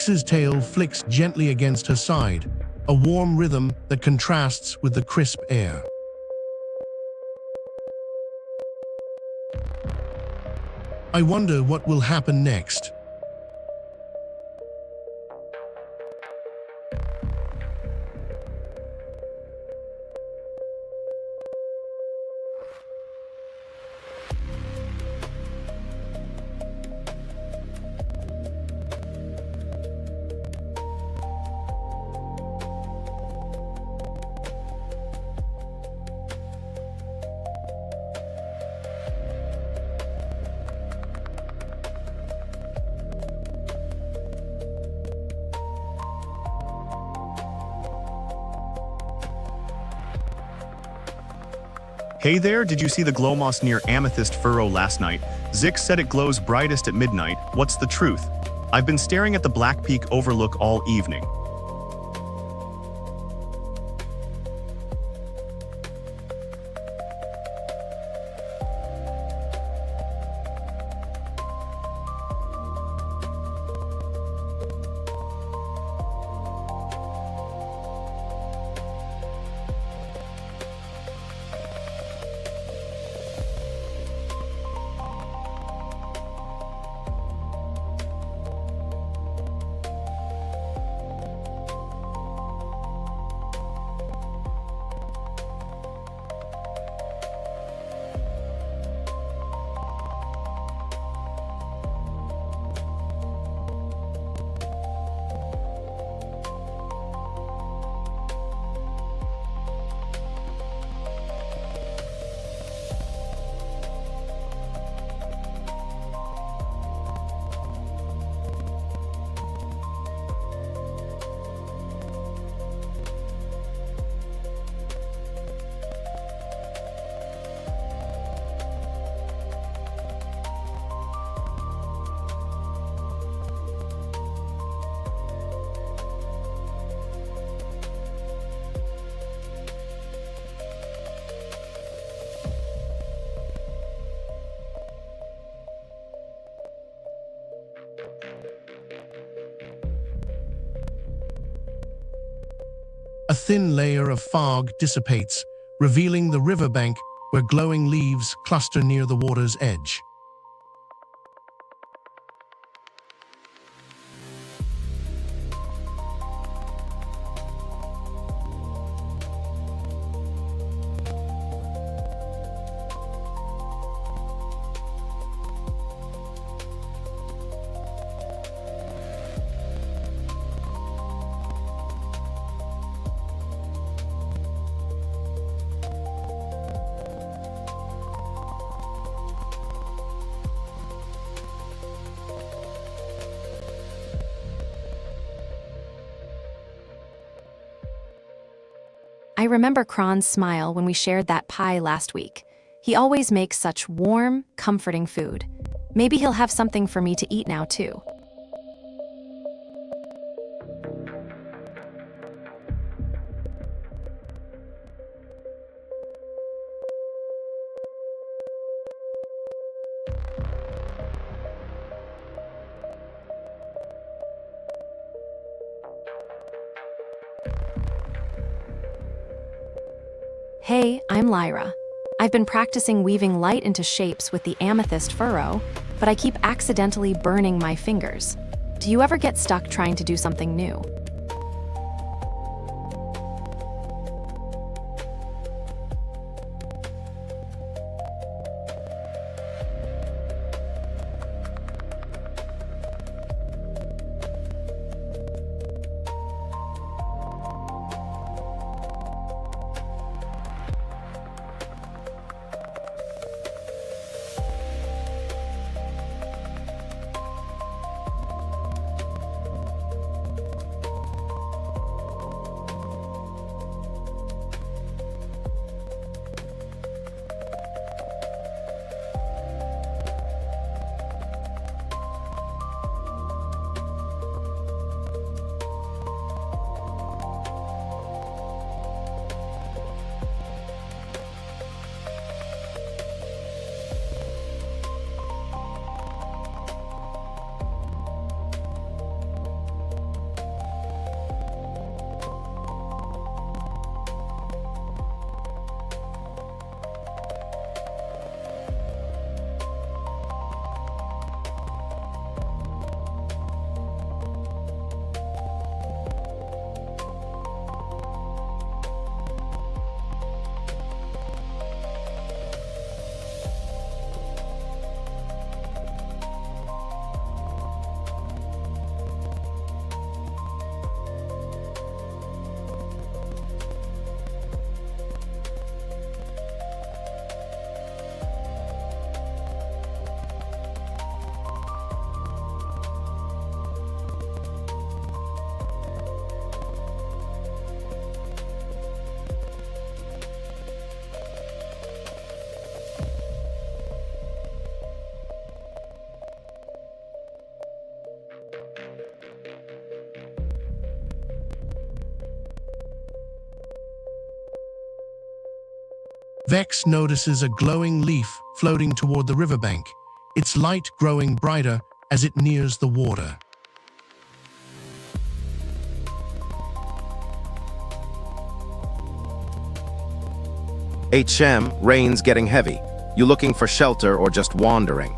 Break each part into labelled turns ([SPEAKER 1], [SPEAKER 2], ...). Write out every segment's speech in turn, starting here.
[SPEAKER 1] Zix's tail flicks gently against her side, a warm rhythm that contrasts with the crisp air. I wonder what will happen next.
[SPEAKER 2] Hey there, did you see the glow moss near Amethyst Furrow last night? Zix said it glows brightest at midnight. What's the truth? I've been staring at the Black Peak overlook all evening.
[SPEAKER 1] A thin layer of fog dissipates, revealing the riverbank where glowing leaves cluster near the water's edge.
[SPEAKER 3] I remember Kron's smile when we shared that pie last week. He always makes such warm, comforting food. Maybe he'll have something for me to eat now, too. Hey, I'm Lyra. I've been practicing weaving light into shapes with the Amethyst Furrow, but I keep accidentally burning my fingers. Do you ever get stuck trying to do something new?
[SPEAKER 1] Vex notices a glowing leaf floating toward the riverbank, its light growing brighter as it nears the water.
[SPEAKER 4] HM, rain's getting heavy. You looking for shelter or just wandering?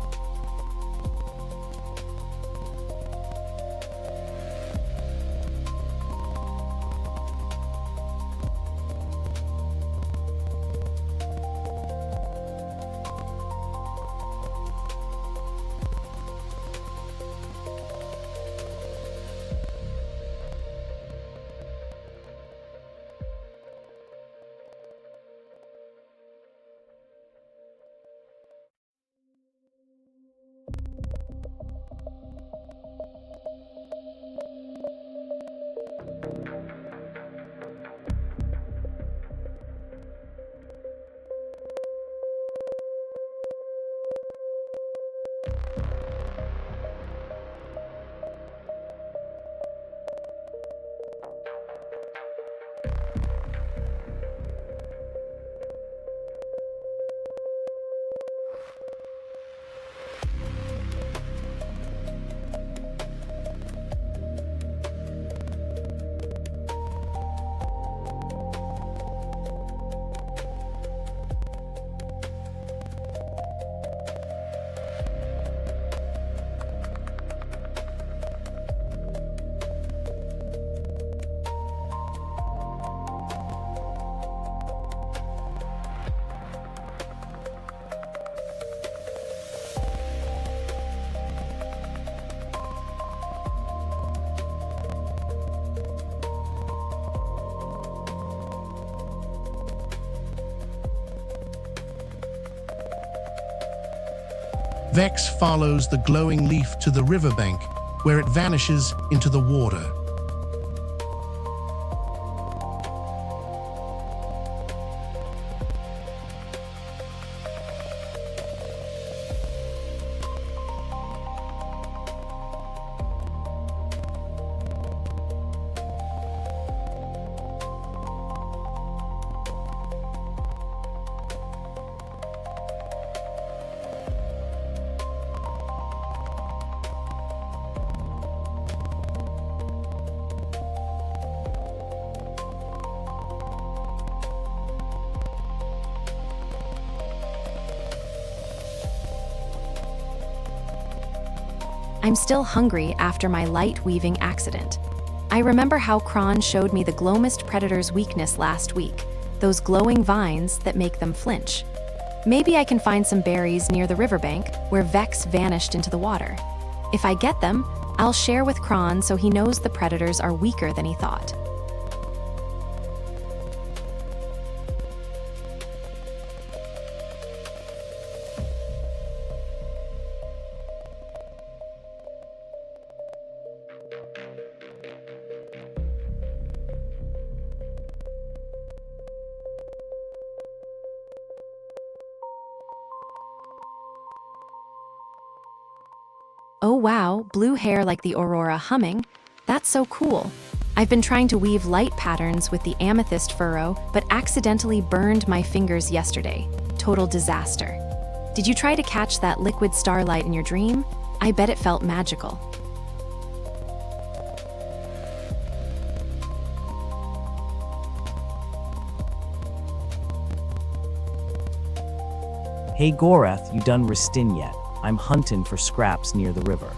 [SPEAKER 1] Vex follows the glowing leaf to the riverbank, where it vanishes into the water.
[SPEAKER 3] I'm still hungry after my light weaving accident. I remember how Kron showed me the Glowmist predator's weakness last week, those glowing vines that make them flinch. Maybe I can find some berries near the riverbank where Vex vanished into the water. If I get them, I'll share with Kron so he knows the predators are weaker than he thought. Oh wow, blue hair like the aurora humming. That's so cool. I've been trying to weave light patterns with the amethyst furrow, but accidentally burned my fingers yesterday. Total disaster. Did you try to catch that liquid starlight in your dream? I bet it felt magical.
[SPEAKER 5] Hey Gorath, you done Ristin yet? I'm hunting for scraps near the river.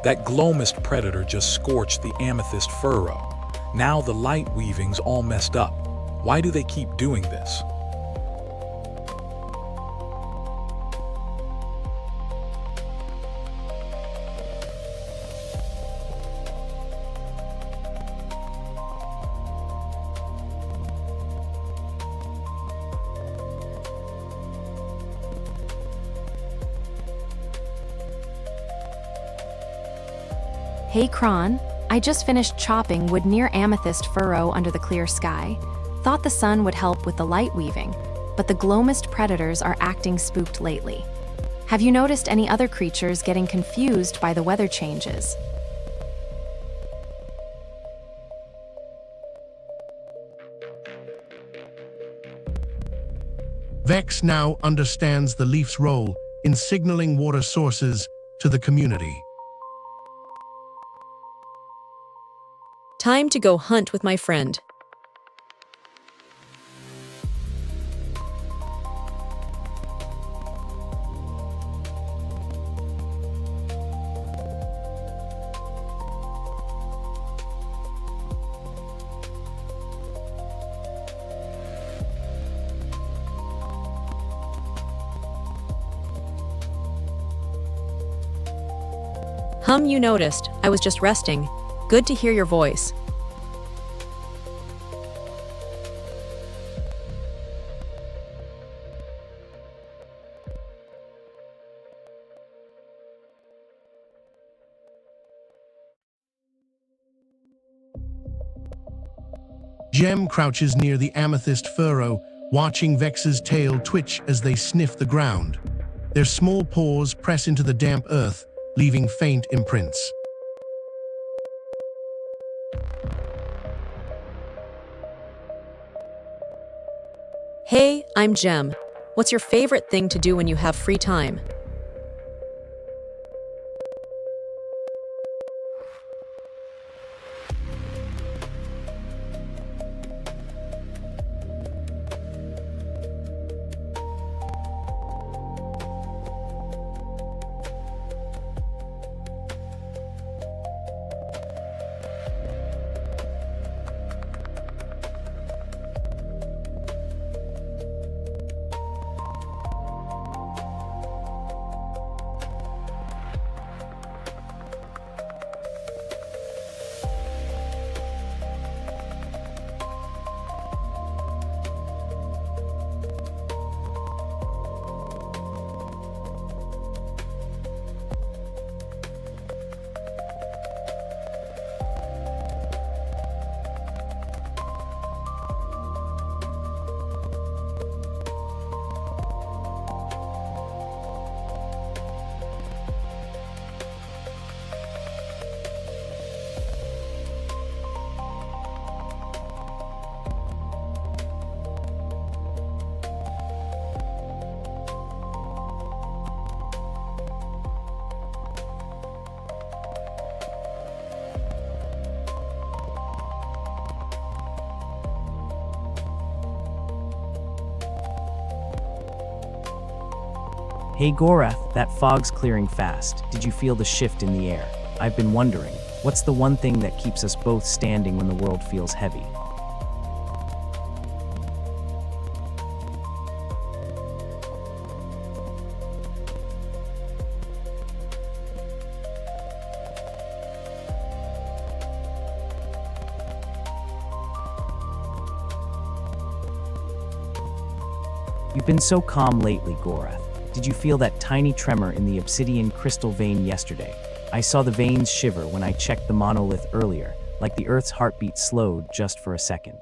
[SPEAKER 6] That glow mist predator just scorched the amethyst furrow. Now the light weaving's all messed up. Why do they keep doing this?
[SPEAKER 3] Hey Kron, I just finished chopping wood near amethyst furrow under the clear sky. Thought the sun would help with the light weaving, but the glow mist predators are acting spooked lately. Have you noticed any other creatures getting confused by the weather changes?
[SPEAKER 1] Vex now understands the leaf's role in signaling water sources to the community.
[SPEAKER 7] Time to go hunt with my friend. You noticed. I was just resting. Good to hear your voice.
[SPEAKER 1] Gem crouches near the amethyst furrow, watching Vex's tail twitch as they sniff the ground. Their small paws press into the damp earth, leaving faint imprints.
[SPEAKER 7] Hey, I'm Gem. What's your favorite thing to do when you have free time?
[SPEAKER 5] Hey Gorath, that fog's clearing fast. Did you feel the shift in the air? I've been wondering, what's the one thing that keeps us both standing when the world feels heavy? You've been so calm lately, Gorath. Did you feel that tiny tremor in the obsidian crystal vein yesterday? I saw the veins shiver when I checked the monolith earlier, like the Earth's heartbeat slowed just for a second.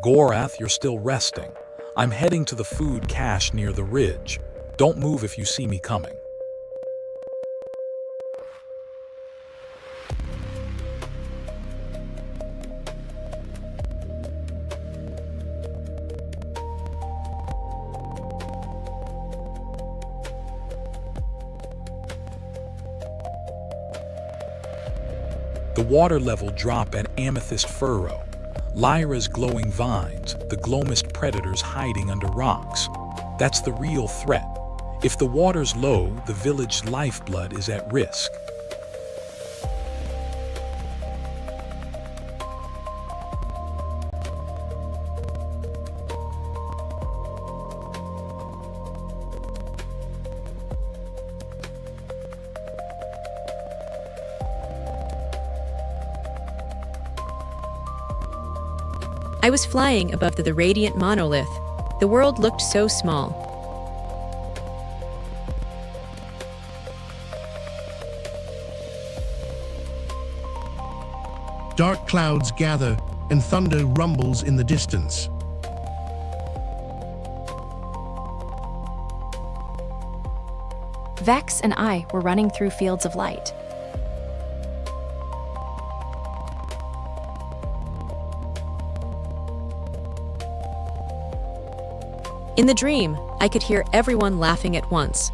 [SPEAKER 6] Gorath, you're still resting. I'm heading to the food cache near the ridge. Don't move if you see me coming. The water level drop at Amethyst Furrow. Lyra's glowing vines, the Glowmist predators hiding under rocks. That's the real threat. If the water's low, the village's lifeblood is at risk.
[SPEAKER 7] I was flying above the radiant monolith. The world looked so small.
[SPEAKER 1] Dark clouds gather and thunder rumbles in the distance.
[SPEAKER 3] Vex and I were running through fields of light.
[SPEAKER 7] In the dream, I could hear everyone laughing at once.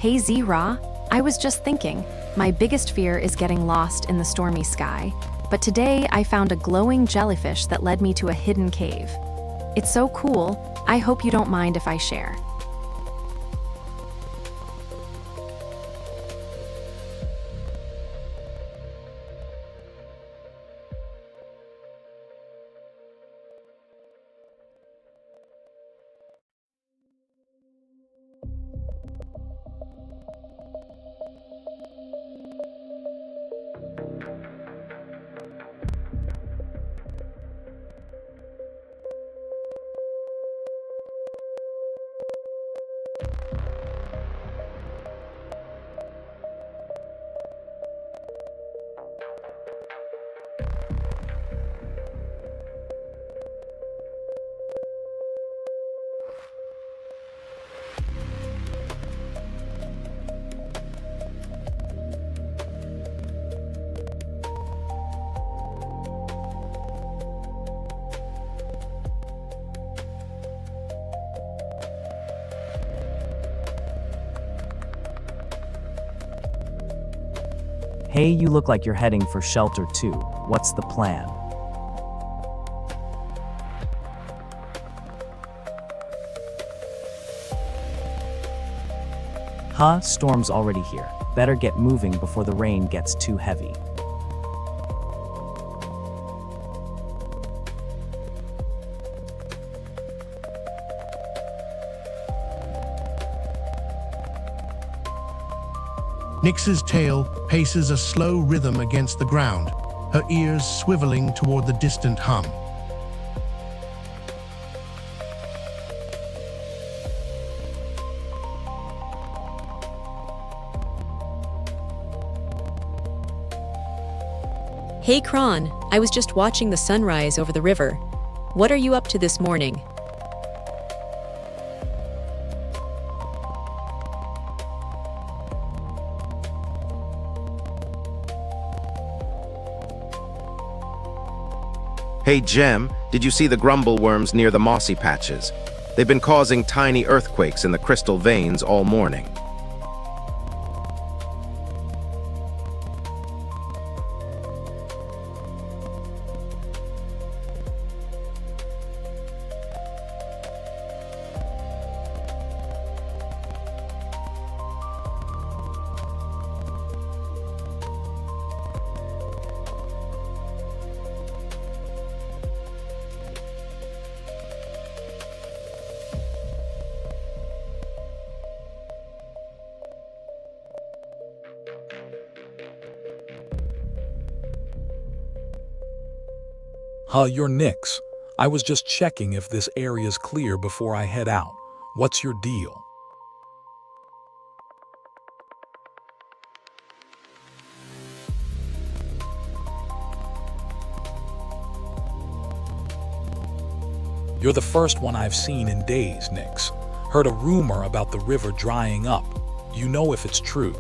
[SPEAKER 3] Hey Z-Ra, I was just thinking, my biggest fear is getting lost in the stormy sky, but today I found a glowing jellyfish that led me to a hidden cave. It's so cool, I hope you don't mind if I share.
[SPEAKER 5] Hey, you look like you're heading for shelter too. What's the plan? Huh? Storm's already here. Better get moving before the rain gets too heavy.
[SPEAKER 1] Nyx's tail paces a slow rhythm against the ground, her ears swiveling toward the distant hum.
[SPEAKER 7] Hey Kron, I was just watching the sunrise over the river. What are you up to this morning?
[SPEAKER 4] Hey Gem, did you see the grumble worms near the mossy patches? They've been causing tiny earthquakes in the crystal veins all morning.
[SPEAKER 6] You're Nix. I was just checking if this area's clear before I head out. What's your deal? You're the first one I've seen in days, Nix. Heard a rumor about the river drying up. You know if it's true.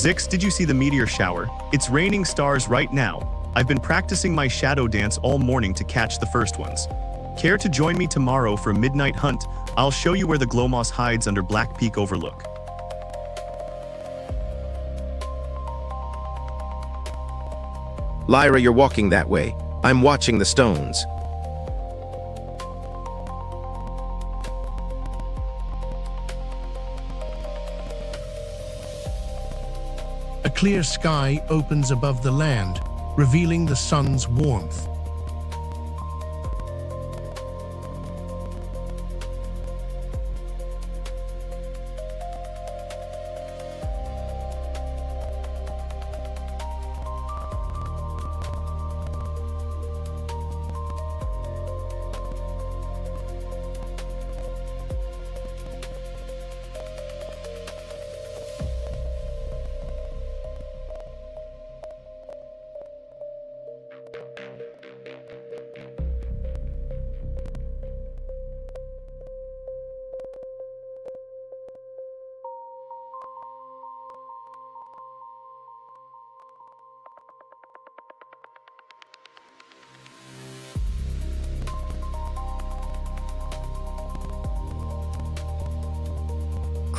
[SPEAKER 2] Zix, did you see the meteor shower? It's raining stars right now. I've been practicing my shadow dance all morning to catch the first ones. Care to join me tomorrow for a midnight hunt? I'll show you where the Glowmoss hides under Black Peak Overlook.
[SPEAKER 4] Lyra, you're walking that way. I'm watching the stones.
[SPEAKER 1] A clear sky opens above the land, revealing the sun's warmth.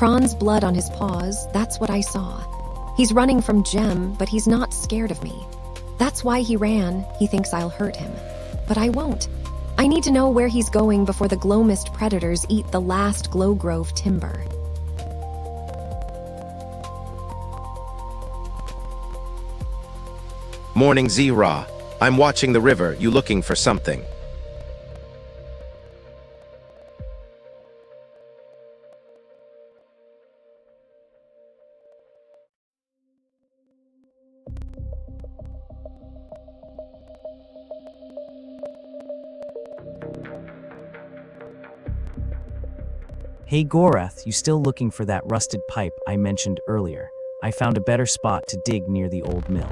[SPEAKER 3] Kron's blood on his paws, that's what I saw. He's running from Gem, but he's not scared of me. That's why he ran. He thinks I'll hurt him. But I won't. I need to know where he's going before the glow mist predators eat the last Glow Grove timber.
[SPEAKER 4] Morning, Zira. I'm watching the river. You looking for something?
[SPEAKER 5] Hey Gorath, you still looking for that rusted pipe I mentioned earlier? I found a better spot to dig near the old mill.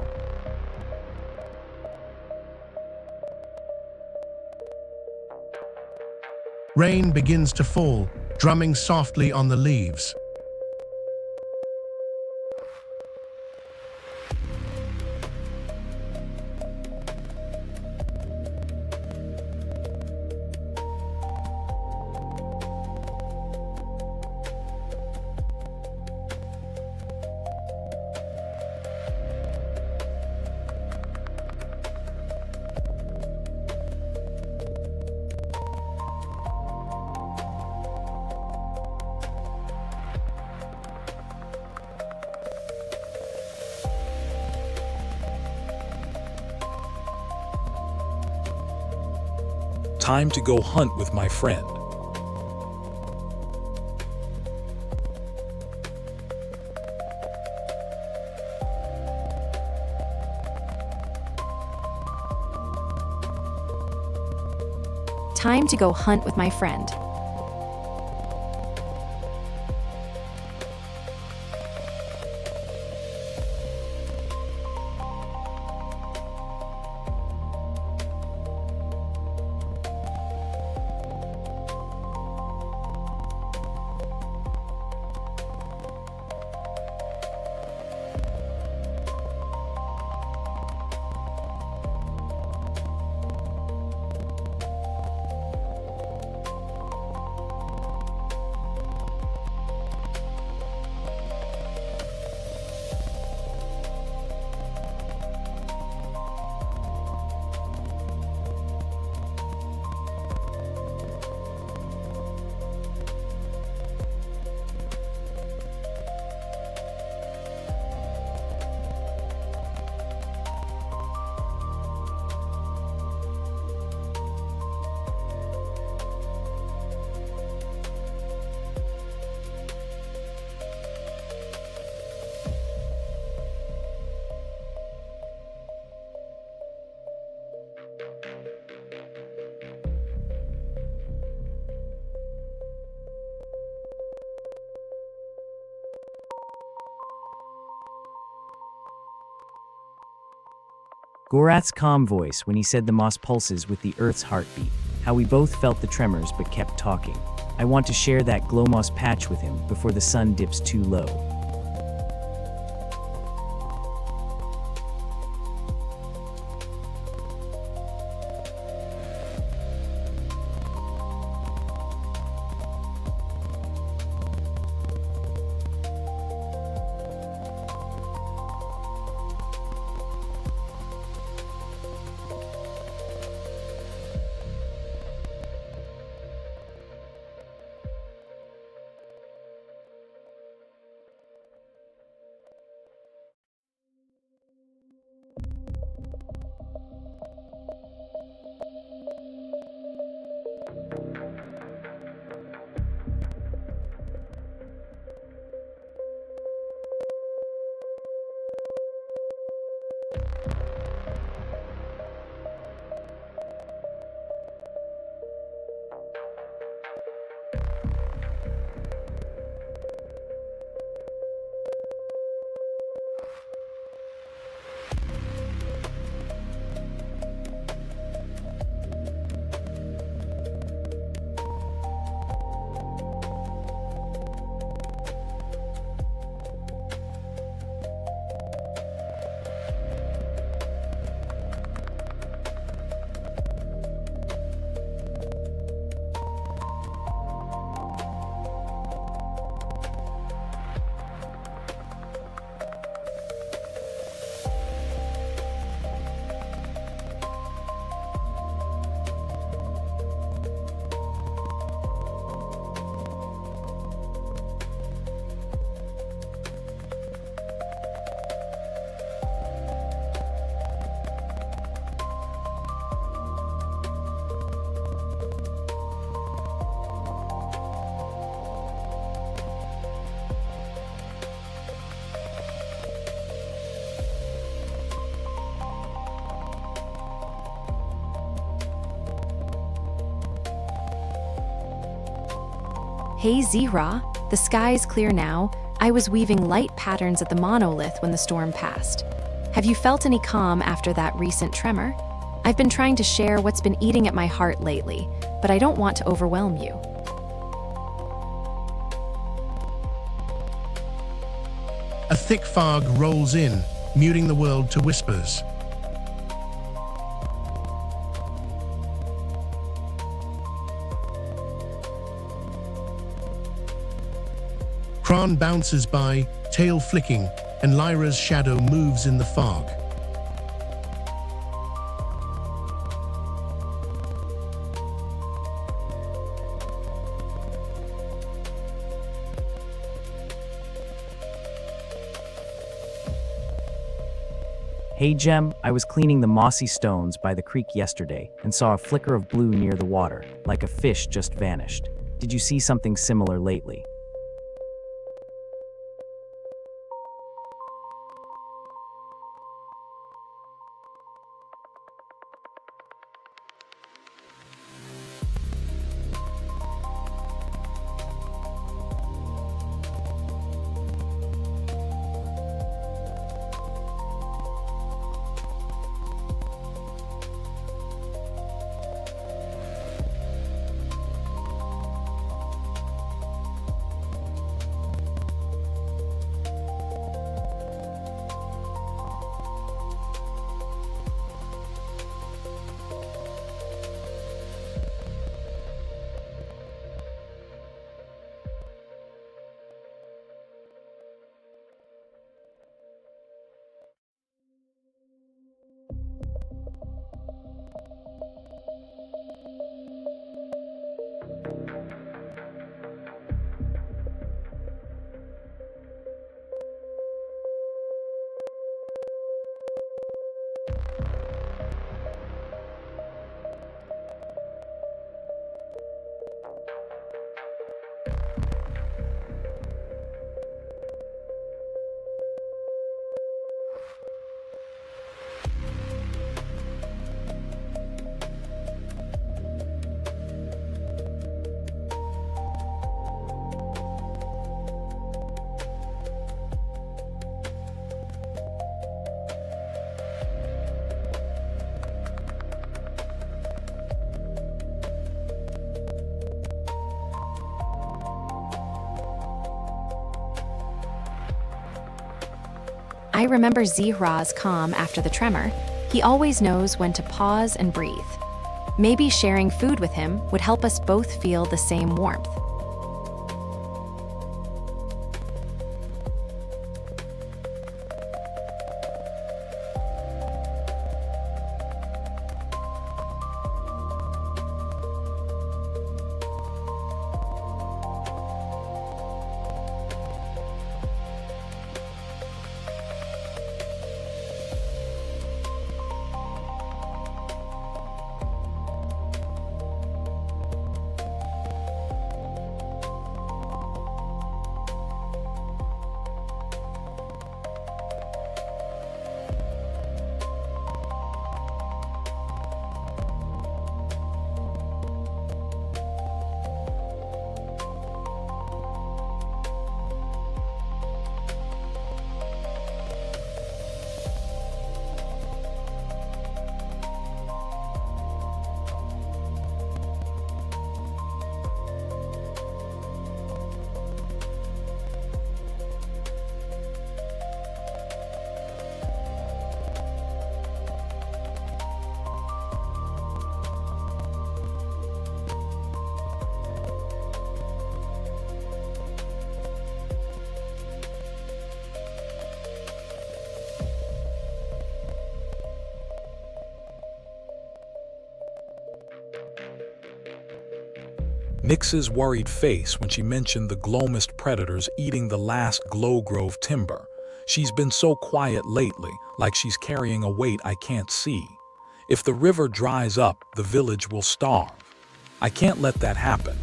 [SPEAKER 1] Rain begins to fall, drumming softly on the leaves.
[SPEAKER 6] Time to go hunt with my friend.
[SPEAKER 3] Time to go hunt with my friend.
[SPEAKER 5] Gorath's calm voice when he said the moss pulses with the Earth's heartbeat, how we both felt the tremors but kept talking. I want to share that glow moss patch with him before the sun dips too low.
[SPEAKER 3] Hey Zihra, the sky's clear now. I was weaving light patterns at the monolith when the storm passed. Have you felt any calm after that recent tremor? I've been trying to share what's been eating at my heart lately, but I don't want to overwhelm you.
[SPEAKER 1] A thick fog rolls in, muting the world to whispers. Kron bounces by, tail flicking, and Lyra's shadow moves in the fog.
[SPEAKER 5] Hey Gem, I was cleaning the mossy stones by the creek yesterday and saw a flicker of blue near the water, like a fish just vanished. Did you see something similar lately?
[SPEAKER 3] I remember Zihra's calm after the tremor. He always knows when to pause and breathe. Maybe sharing food with him would help us both feel the same warmth.
[SPEAKER 6] Nyx's worried face when she mentioned the Glomist predators eating the last Glowgrove timber. She's been so quiet lately, like she's carrying a weight I can't see. If the river dries up, the village will starve. I can't let that happen.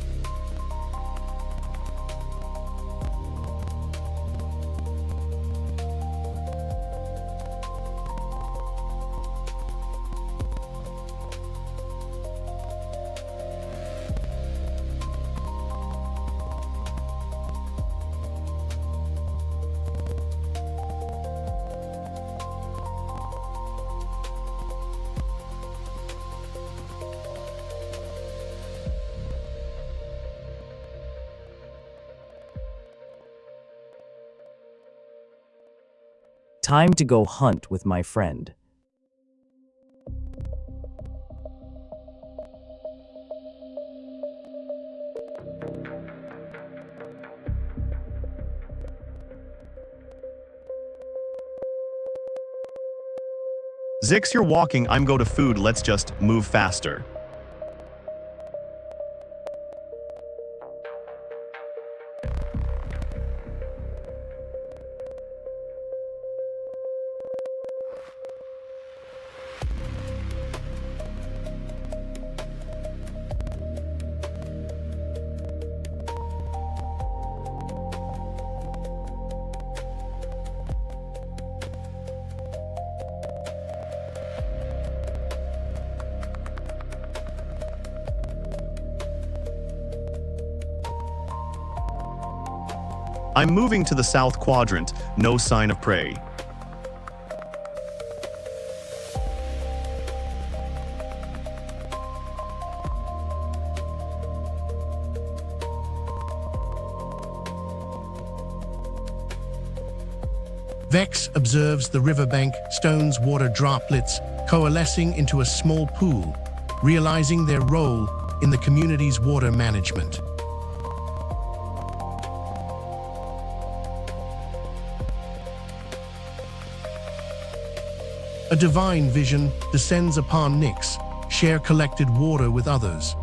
[SPEAKER 5] Time to go hunt with my friend.
[SPEAKER 2] Zix, you're walking, I'm go to food, let's just move faster. I'm moving to the south quadrant, no sign of prey.
[SPEAKER 1] Vex observes the riverbank, stones, water droplets coalescing into a small pool, realizing their role in the community's water management. A divine vision descends upon Nyx, share collected water with others.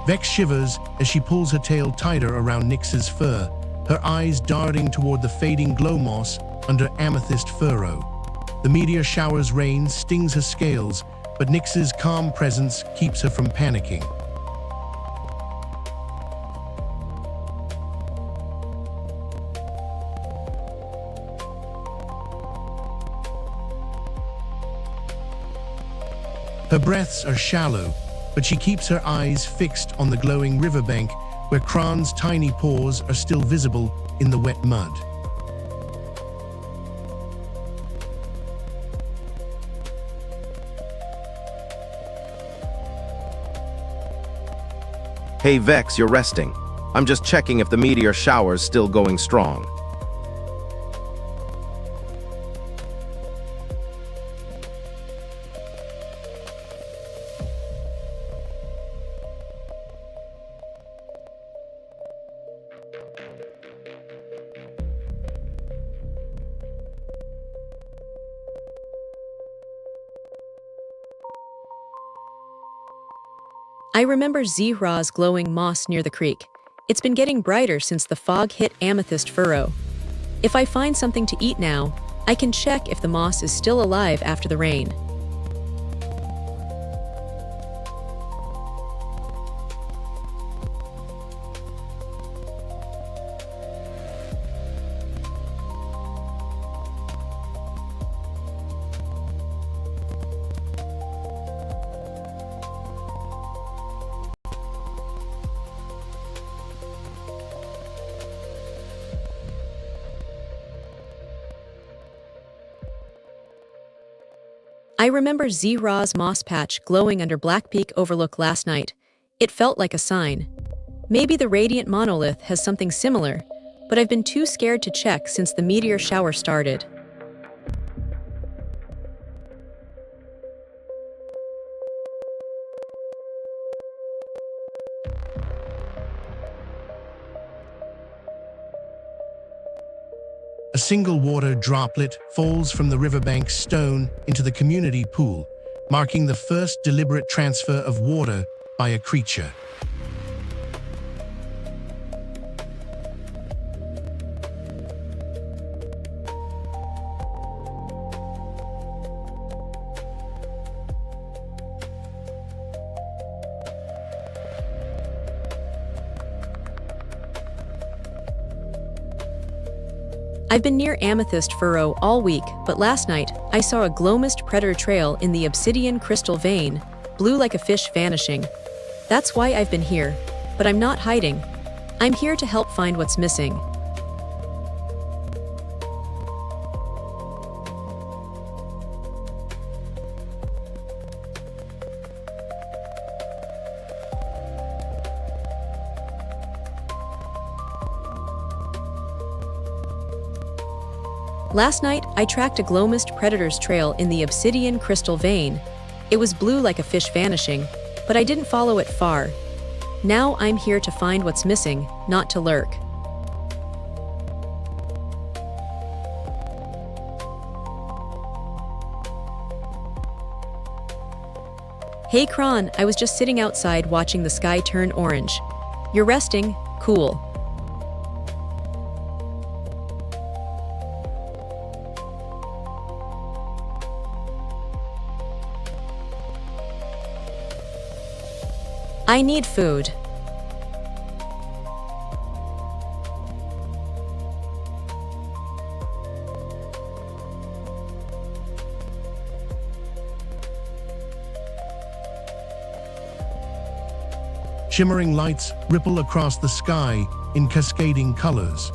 [SPEAKER 1] Vex shivers as she pulls her tail tighter around Nyx's fur, her eyes darting toward the fading glow moss under amethyst furrow. The meteor shower's rain stings her scales, but Nyx's calm presence keeps her from panicking. Her breaths are shallow, but she keeps her eyes fixed on the glowing riverbank where Kron's tiny paws are still visible in the wet mud.
[SPEAKER 4] Hey Vex, you're resting. I'm just checking if the meteor shower's still going strong.
[SPEAKER 7] I remember Zihra's glowing moss near the creek. It's been getting brighter since the fog hit amethyst furrow. If I find something to eat now, I can check if the moss is still alive after the rain. I remember Zihra's moss patch glowing under Black Peak Overlook last night. It felt like a sign. Maybe the radiant monolith has something similar, but I've been too scared to check since the meteor shower started.
[SPEAKER 1] A single water droplet falls from the riverbank's stone into the community pool, marking the first deliberate transfer of water by a creature.
[SPEAKER 7] I've been near Amethyst Furrow all week, but last night I saw a Glowmist predator trail in the obsidian crystal vein, blue like a fish vanishing. That's why I've been here, but I'm not hiding. I'm here to help find what's missing. Last night, I tracked a Glowmist predator's trail in the obsidian crystal vein. It was blue like a fish vanishing, but I didn't follow it far. Now I'm here to find what's missing, not to lurk. Hey Kron, I was just sitting outside watching the sky turn orange. You're resting? Cool. I need food.
[SPEAKER 1] Shimmering lights ripple across the sky in cascading colors.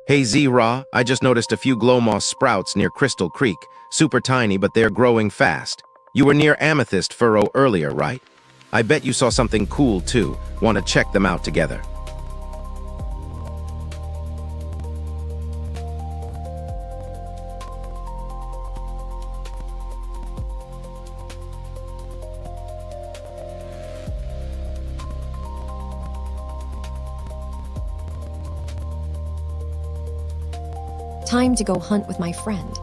[SPEAKER 4] Hey Zihra, I just noticed a few glowmoss sprouts near Crystal Creek. Super tiny, but they're growing fast. You were near Amethyst Furrow earlier, right? I bet you saw something cool too. Want to check them out together.
[SPEAKER 3] Time to go hunt with my friend.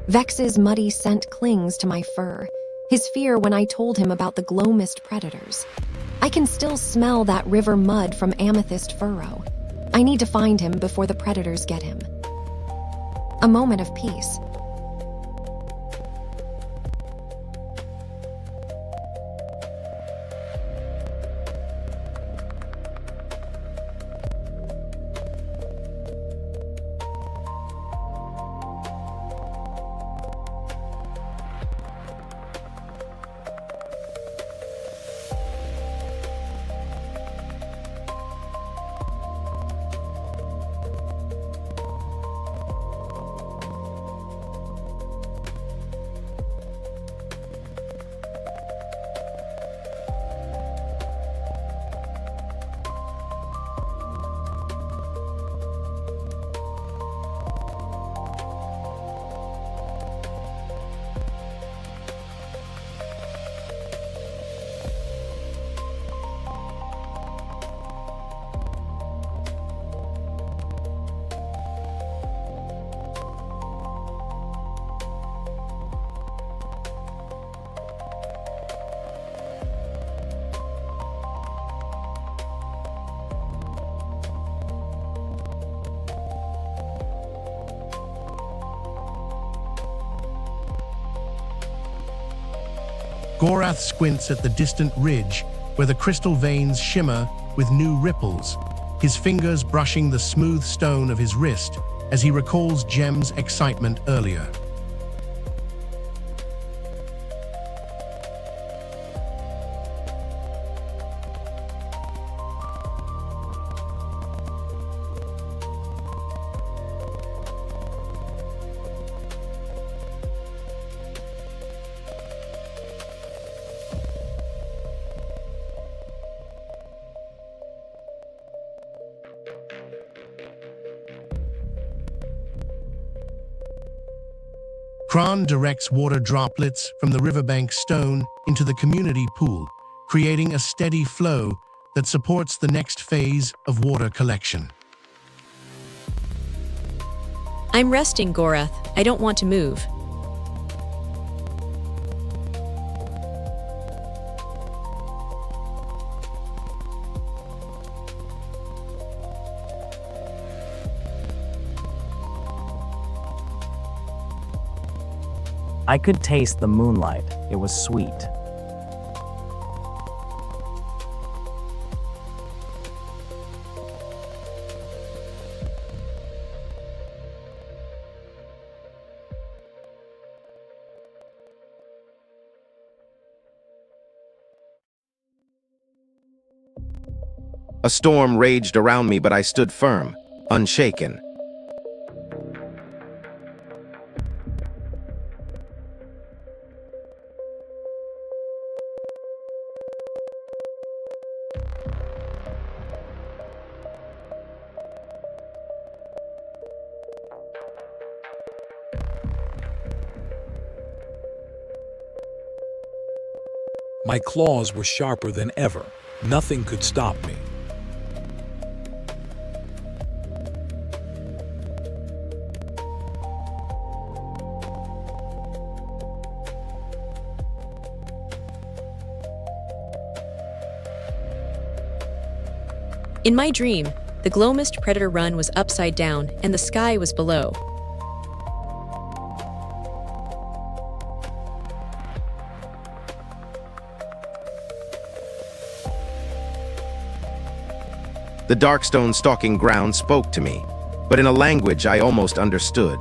[SPEAKER 3] Vex's muddy scent clings to my fur, his fear when I told him about the glow mist predators. I can still smell that river mud from Amethyst Furrow. I need to find him before the predators get him. A moment of peace.
[SPEAKER 1] Gorath squints at the distant ridge where the crystal veins shimmer with new ripples, his fingers brushing the smooth stone of his wrist as he recalls Gem's excitement earlier. Kron directs water droplets from the riverbank stone into the community pool, creating a steady flow that supports the next phase of water collection.
[SPEAKER 7] I'm resting, Gorath. I don't want to move.
[SPEAKER 5] I could taste the moonlight. It was sweet.
[SPEAKER 4] A storm raged around me, but I stood firm, unshaken.
[SPEAKER 6] My claws were sharper than ever. Nothing could stop me.
[SPEAKER 7] In my dream, the glow mist predator run was upside down and the sky was below.
[SPEAKER 4] The Darkstone stalking ground spoke to me, but in a language I almost understood.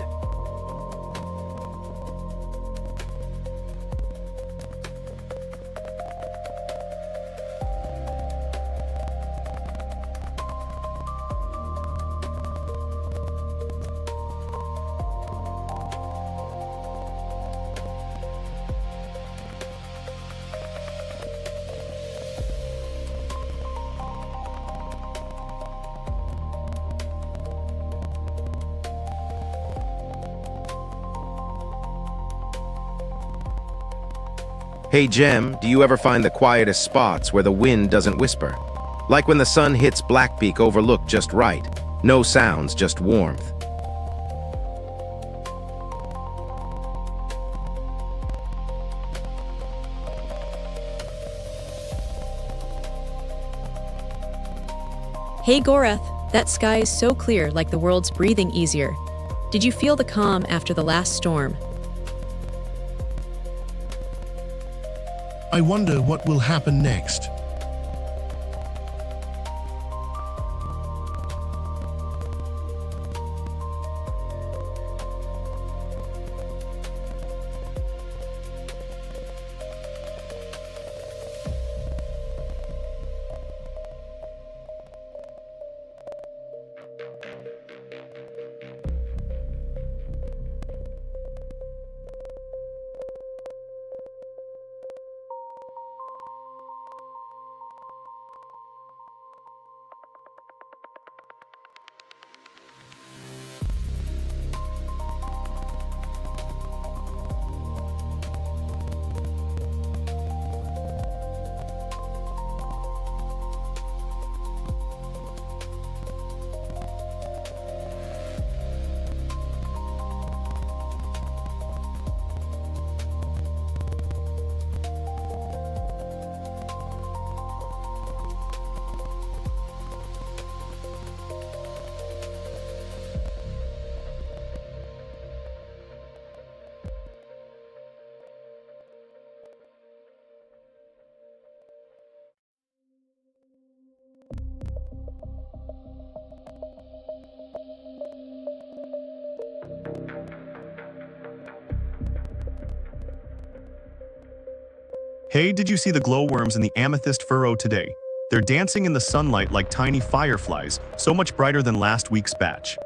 [SPEAKER 4] Hey Gem, do you ever find the quietest spots where the wind doesn't whisper? Like when the sun hits Blackpeak overlooked just right. No sounds, just warmth.
[SPEAKER 7] Hey Gorath, that sky is so clear, like the world's breathing easier. Did you feel the calm after the last storm?
[SPEAKER 1] I wonder what will happen next.
[SPEAKER 2] Hey, did you see the glowworms in the amethyst furrow today? They're dancing in the sunlight like tiny fireflies, so much brighter than last week's batch.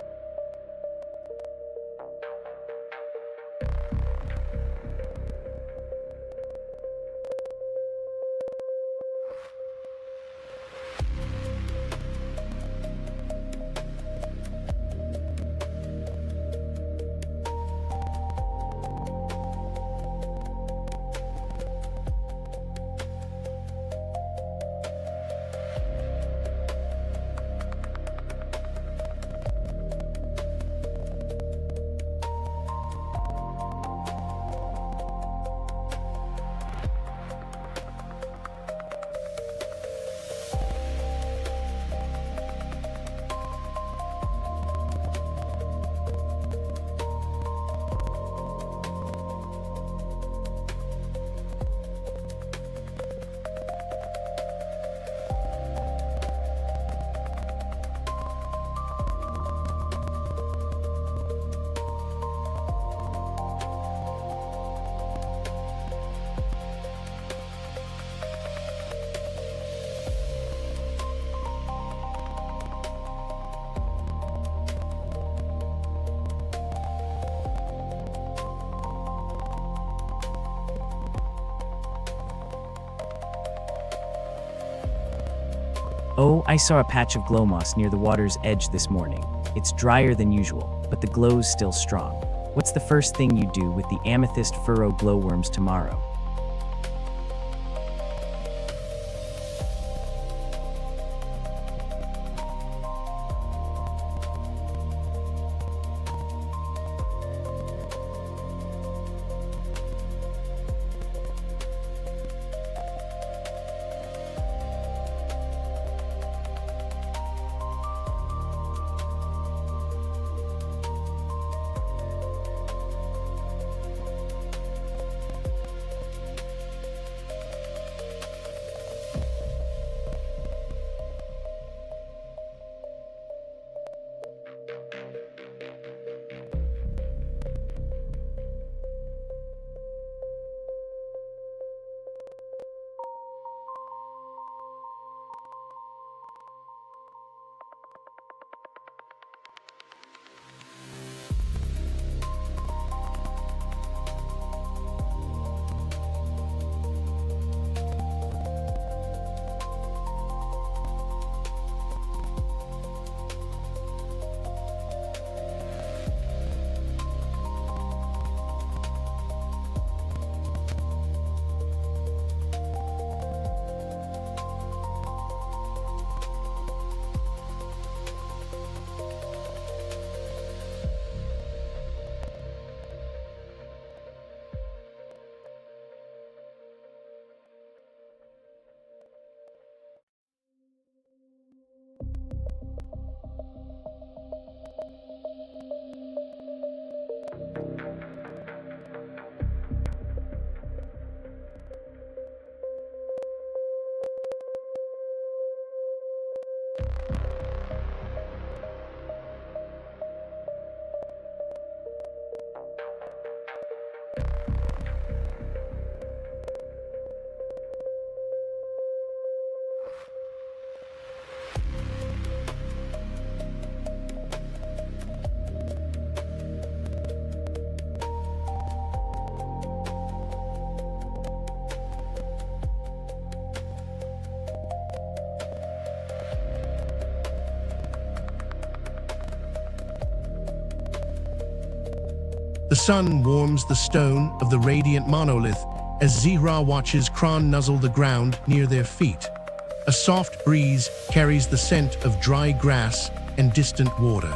[SPEAKER 5] Oh, I saw a patch of glow moss near the water's edge this morning. It's drier than usual, but the glow's still strong. What's the first thing you do with the amethyst furrow glowworms tomorrow?
[SPEAKER 1] The sun warms the stone of the radiant monolith as Zehra watches Kron nuzzle the ground near their feet. A soft breeze carries the scent of dry grass and distant water.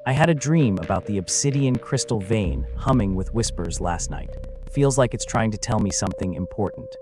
[SPEAKER 5] I had a dream about the obsidian crystal vein humming with whispers last night. Feels like it's trying to tell me something important.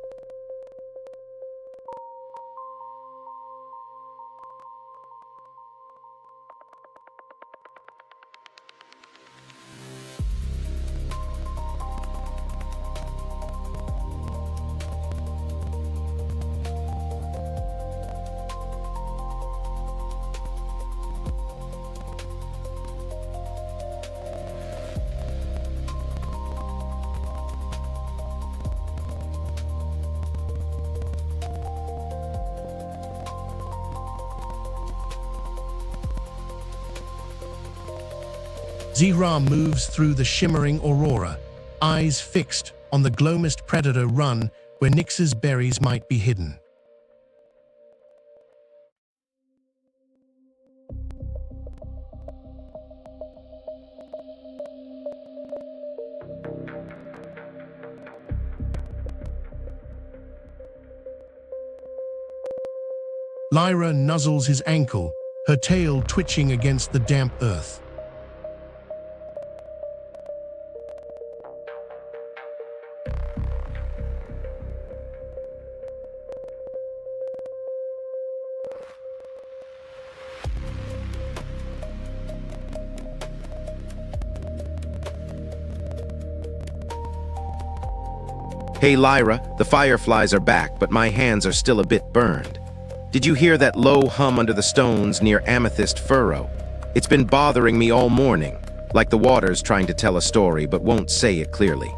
[SPEAKER 1] Zehra moves through the shimmering aurora, eyes fixed on the Glowmist Predator run where Nyx's berries might be hidden. Lyra nuzzles his ankle, her tail twitching against the damp earth.
[SPEAKER 4] Hey Lyra, the fireflies are back, but my hands are still a bit burned. Did you hear that low hum under the stones near Amethyst Furrow? It's been bothering me all morning, like the water's trying to tell a story but won't say it clearly.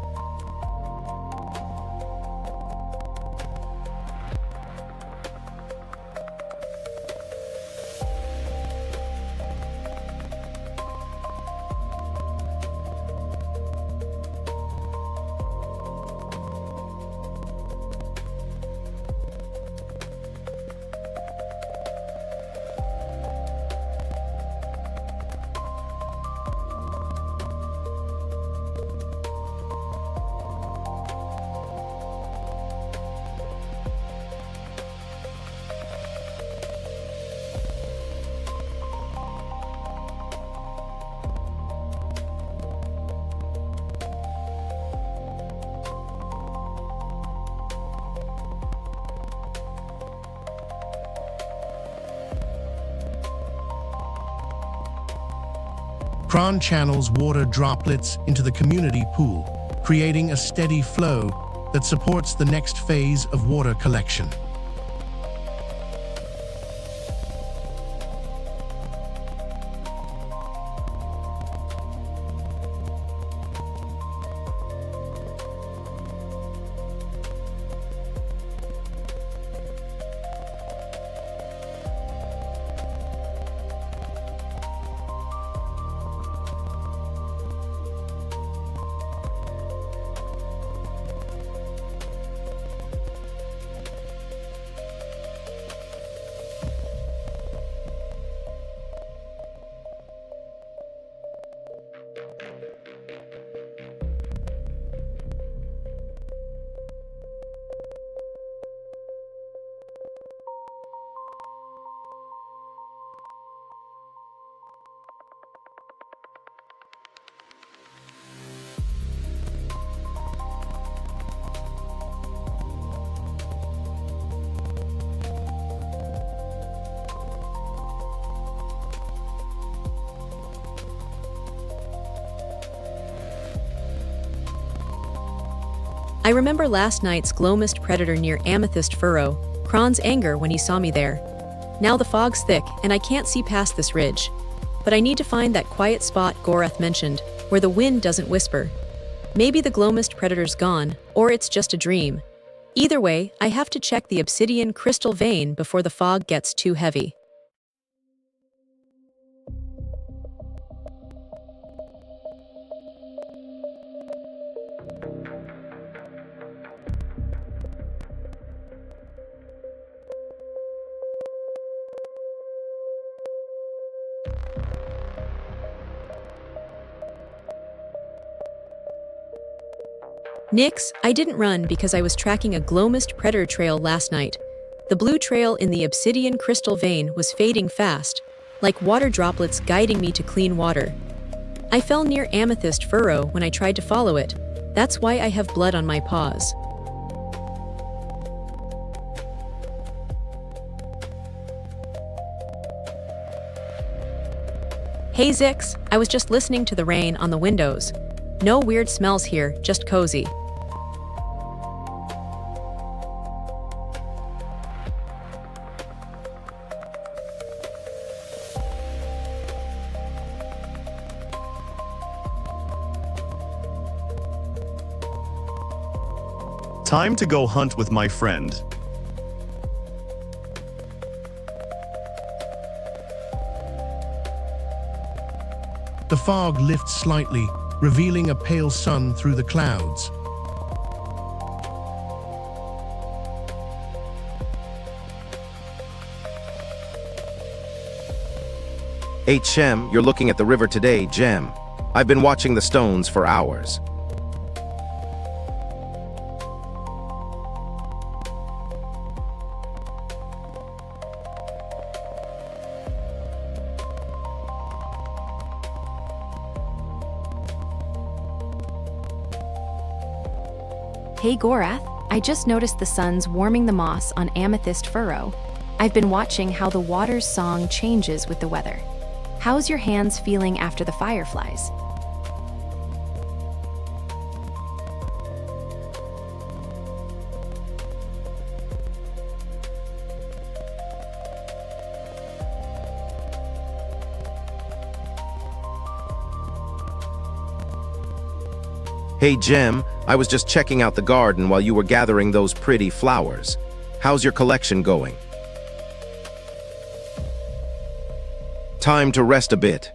[SPEAKER 1] Kron channels water droplets into the community pool, creating a steady flow that supports the next phase of water collection.
[SPEAKER 7] I remember last night's glow-mist predator near Amethyst Furrow, Kron's anger when he saw me there. Now the fog's thick, and I can't see past this ridge. But I need to find that quiet spot Gorath mentioned, where the wind doesn't whisper. Maybe the glow-mist predator's gone, or it's just a dream. Either way, I have to check the obsidian crystal vein before the fog gets too heavy. Nix, I didn't run because I was tracking a glow-mist predator trail last night. The blue trail in the obsidian crystal vein was fading fast, like water droplets guiding me to clean water. I fell near Amethyst Furrow when I tried to follow it. That's why I have blood on my paws. Hey Zix, I was just listening to the rain on the windows. No weird smells here, just cozy.
[SPEAKER 2] Time to go hunt with my friend.
[SPEAKER 1] The fog lifts slightly, revealing a pale sun through the clouds.
[SPEAKER 4] Hey, Shem, you're looking at the river today, Gem. I've been watching the stones for hours.
[SPEAKER 3] Hey Gorath, I just noticed the sun's warming the moss on Amethyst Furrow. I've been watching how the water's song changes with the weather. How's your hands feeling after the fireflies?
[SPEAKER 4] Hey, Gem, I was just checking out the garden while you were gathering those pretty flowers. How's your collection going? Time to rest a bit.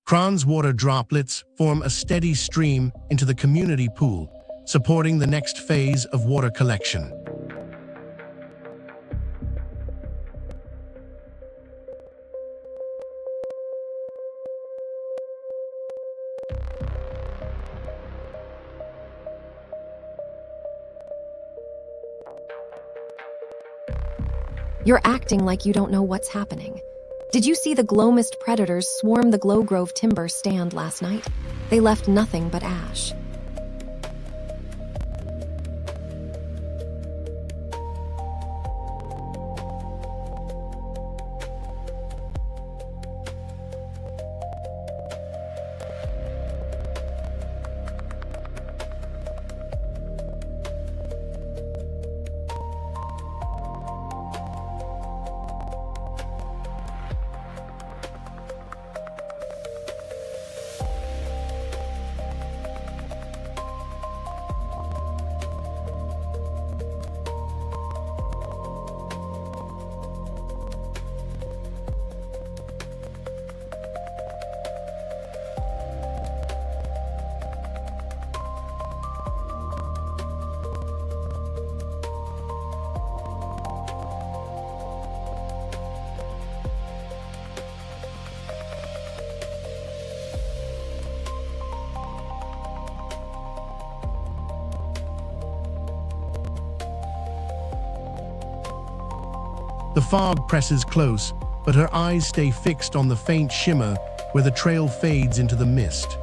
[SPEAKER 1] Kron's water droplets form a steady stream into the community pool, supporting the next phase of water collection.
[SPEAKER 3] You're acting like you don't know what's happening. Did you see the glow-mist predators swarm the Glow Grove timber stand last night? They left nothing but ash.
[SPEAKER 1] The fog presses close, but her eyes stay fixed on the faint shimmer where the trail fades into the mist.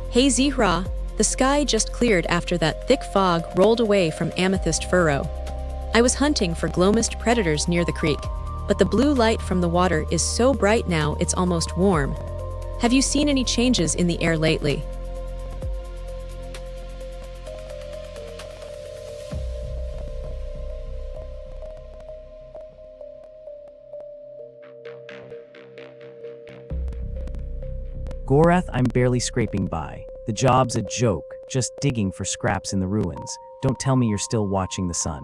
[SPEAKER 7] Hey Zihra, the sky just cleared after that thick fog rolled away from Amethyst Furrow. I was hunting for glowmist predators near the creek, but the blue light from the water is so bright now it's almost warm. Have you seen any changes in the air lately?
[SPEAKER 5] Gorath, I'm barely scraping by. The job's a joke, just digging for scraps in the ruins. Don't tell me you're still watching the sun.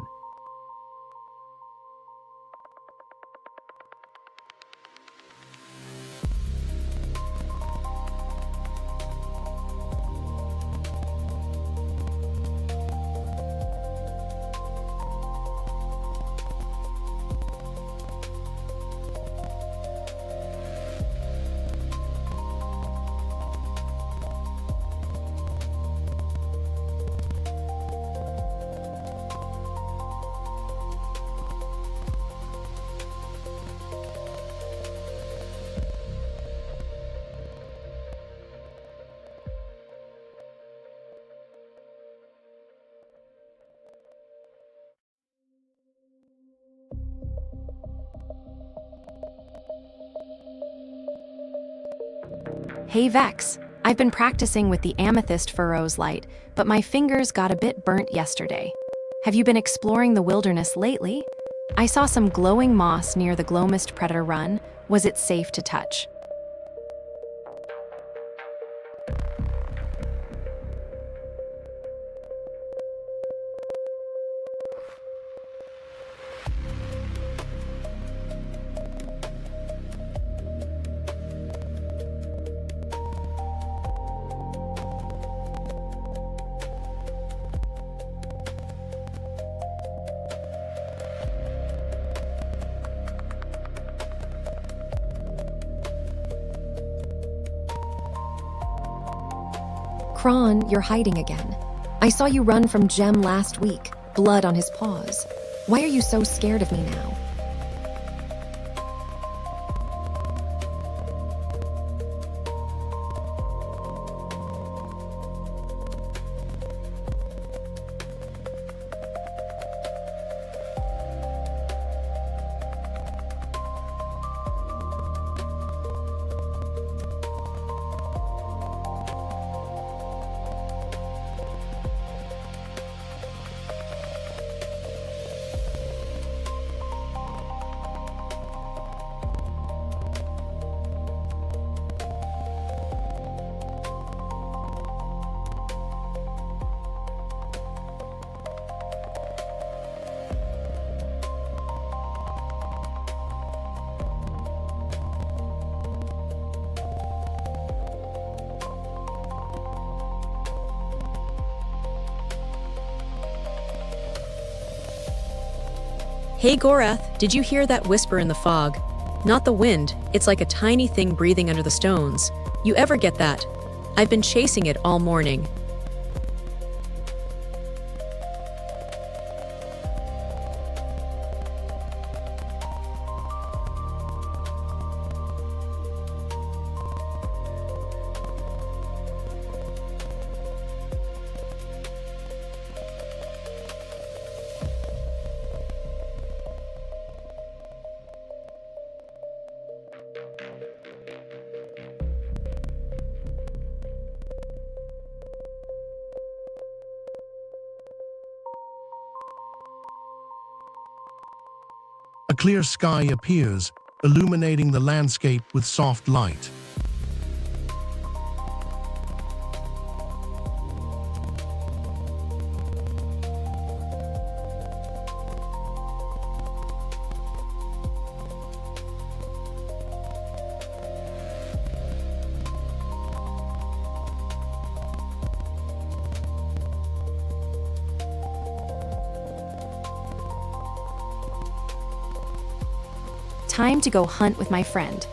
[SPEAKER 3] Hey Vex, I've been practicing with the Amethyst Furrow's light, but my fingers got a bit burnt yesterday. Have you been exploring the wilderness lately? I saw some glowing moss near the Glowmist Predator Run. Was it safe to touch? Kron, you're hiding again. I saw you run from Jem last week, blood on his paws. Why are you so scared of me now?
[SPEAKER 7] Hey Gorath, did you hear that whisper in the fog? Not the wind, it's like a tiny thing breathing under the stones. You ever get that? I've been chasing it all morning.
[SPEAKER 1] A clear sky appears, illuminating the landscape with soft light.
[SPEAKER 3] Time to go hunt with my friend.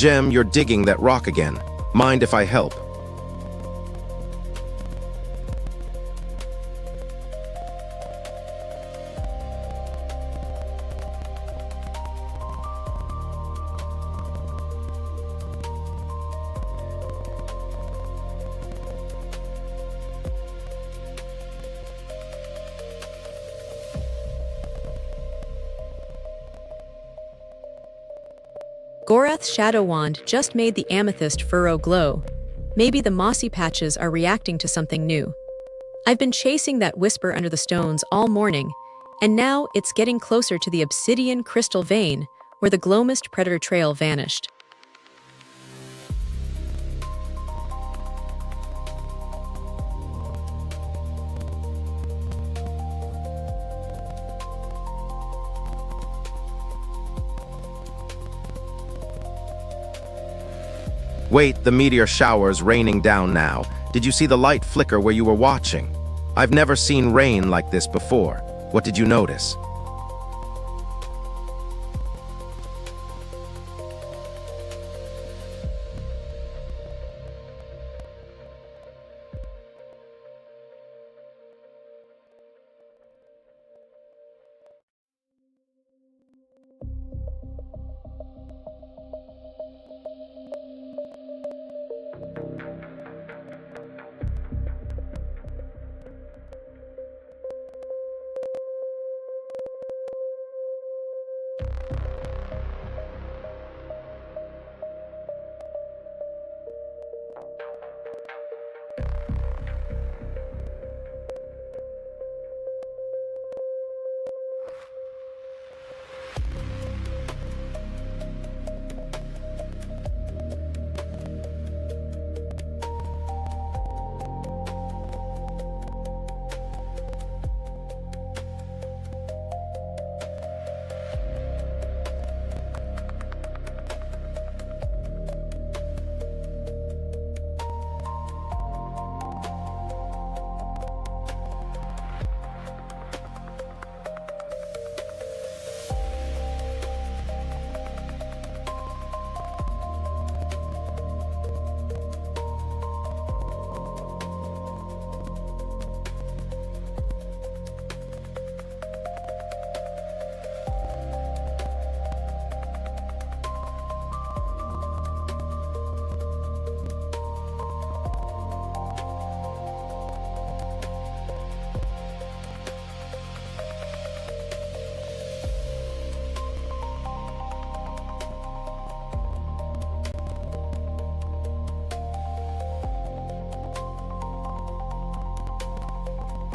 [SPEAKER 4] Gem, you're digging that rock again. Mind if I help?
[SPEAKER 7] Gorath's Shadow Wand just made the amethyst furrow glow. Maybe the mossy patches are reacting to something new. I've been chasing that whisper under the stones all morning, and now it's getting closer to the obsidian crystal vein where the Glowmist Predator Trail vanished.
[SPEAKER 4] Wait, the meteor shower's raining down now. Did you see the light flicker where you were watching? I've never seen rain like this before. What did you notice?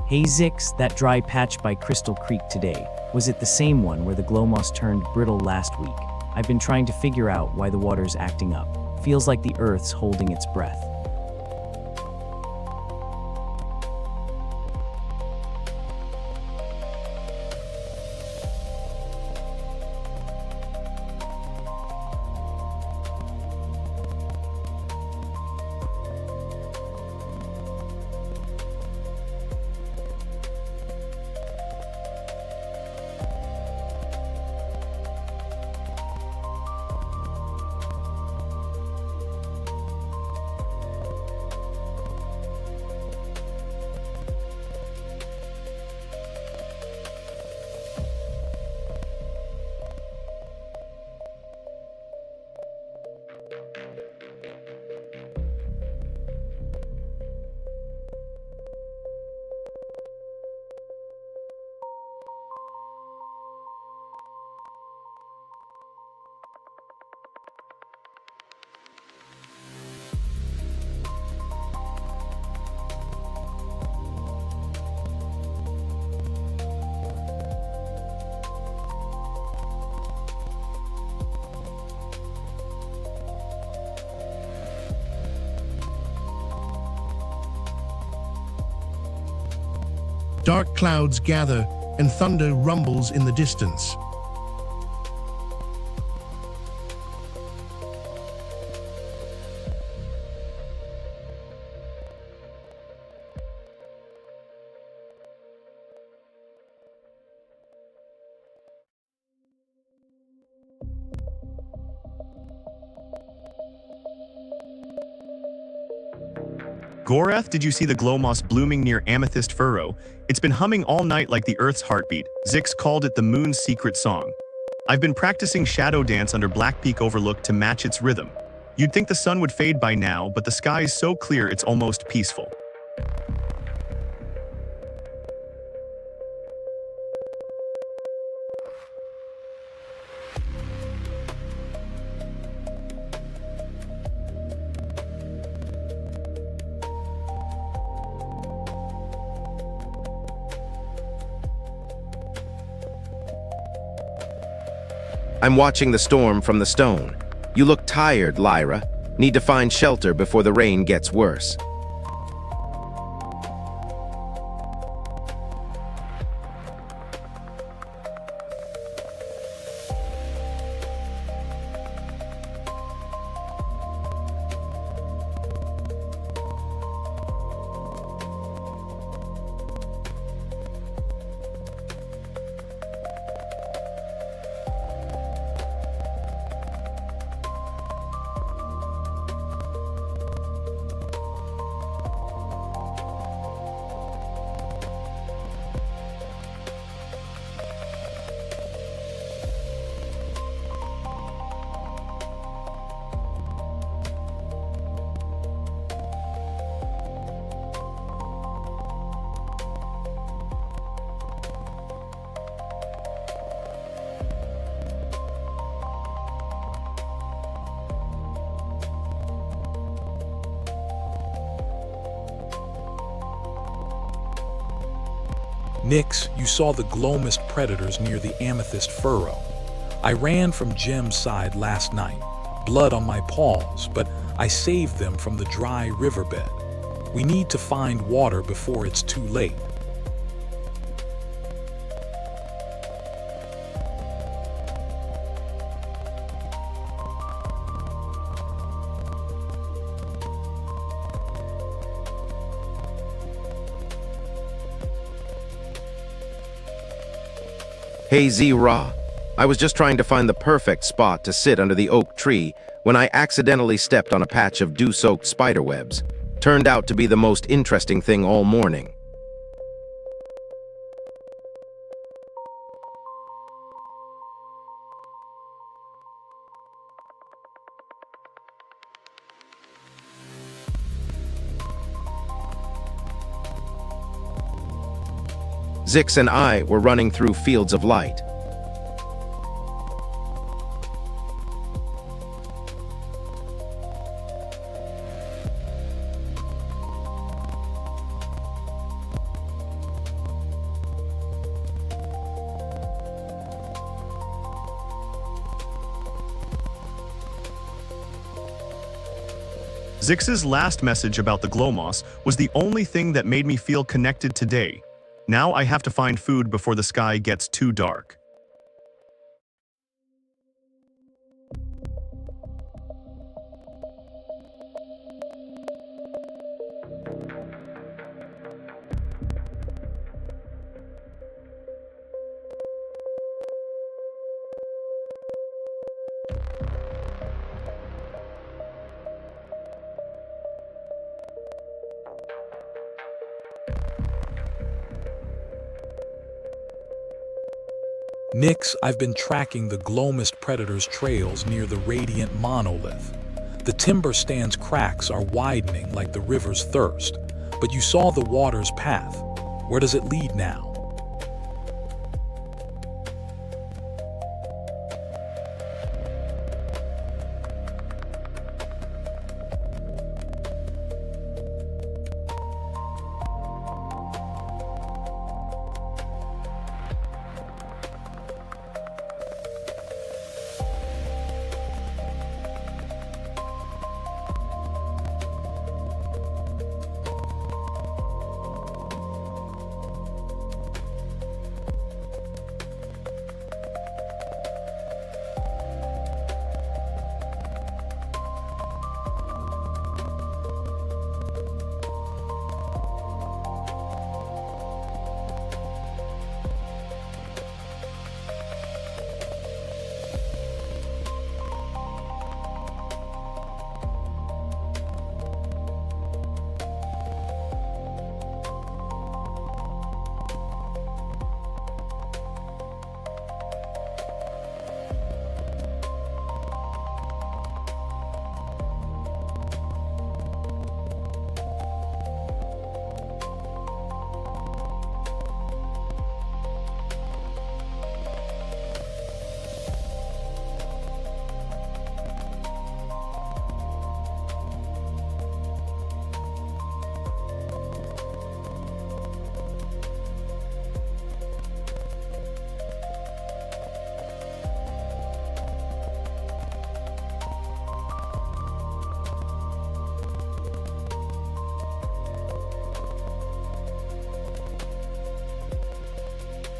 [SPEAKER 5] Hey Zix, that dry patch by Crystal Creek today, was it the same one where the glow moss turned brittle last week? I've been trying to figure out why the water's acting up. Feels like the earth's holding its breath.
[SPEAKER 1] Dark clouds gather and thunder rumbles in the distance.
[SPEAKER 2] Gorath, did you see the glow moss blooming near Amethyst Furrow? It's been humming all night like the Earth's heartbeat. Zix called it the moon's secret song. I've been practicing shadow dance under Black Peak Overlook to match its rhythm. You'd think the sun would fade by now, but the sky is so clear it's almost peaceful.
[SPEAKER 4] I'm watching the storm from the stone. You look tired, Lyra. Need to find shelter before the rain gets worse.
[SPEAKER 6] Nyx, you saw the glow-mist predators near the Amethyst Furrow. I ran from Gem's side last night, blood on my paws, but I saved them from the dry riverbed. We need to find water before it's too late.
[SPEAKER 4] Hey Z-Ra, I was just trying to find the perfect spot to sit under the oak tree when I accidentally stepped on a patch of dew-soaked spiderwebs. Turned out to be the most interesting thing all morning. Zix and I were running through fields of light.
[SPEAKER 2] Zix's last message about the glow moss was the only thing that made me feel connected today. Now I have to find food before the sky gets too dark.
[SPEAKER 6] Nix, I've been tracking the Glomist Predator's trails near the Radiant Monolith. The timber stand's cracks are widening like the river's thirst, but you saw the water's path. Where does it lead now?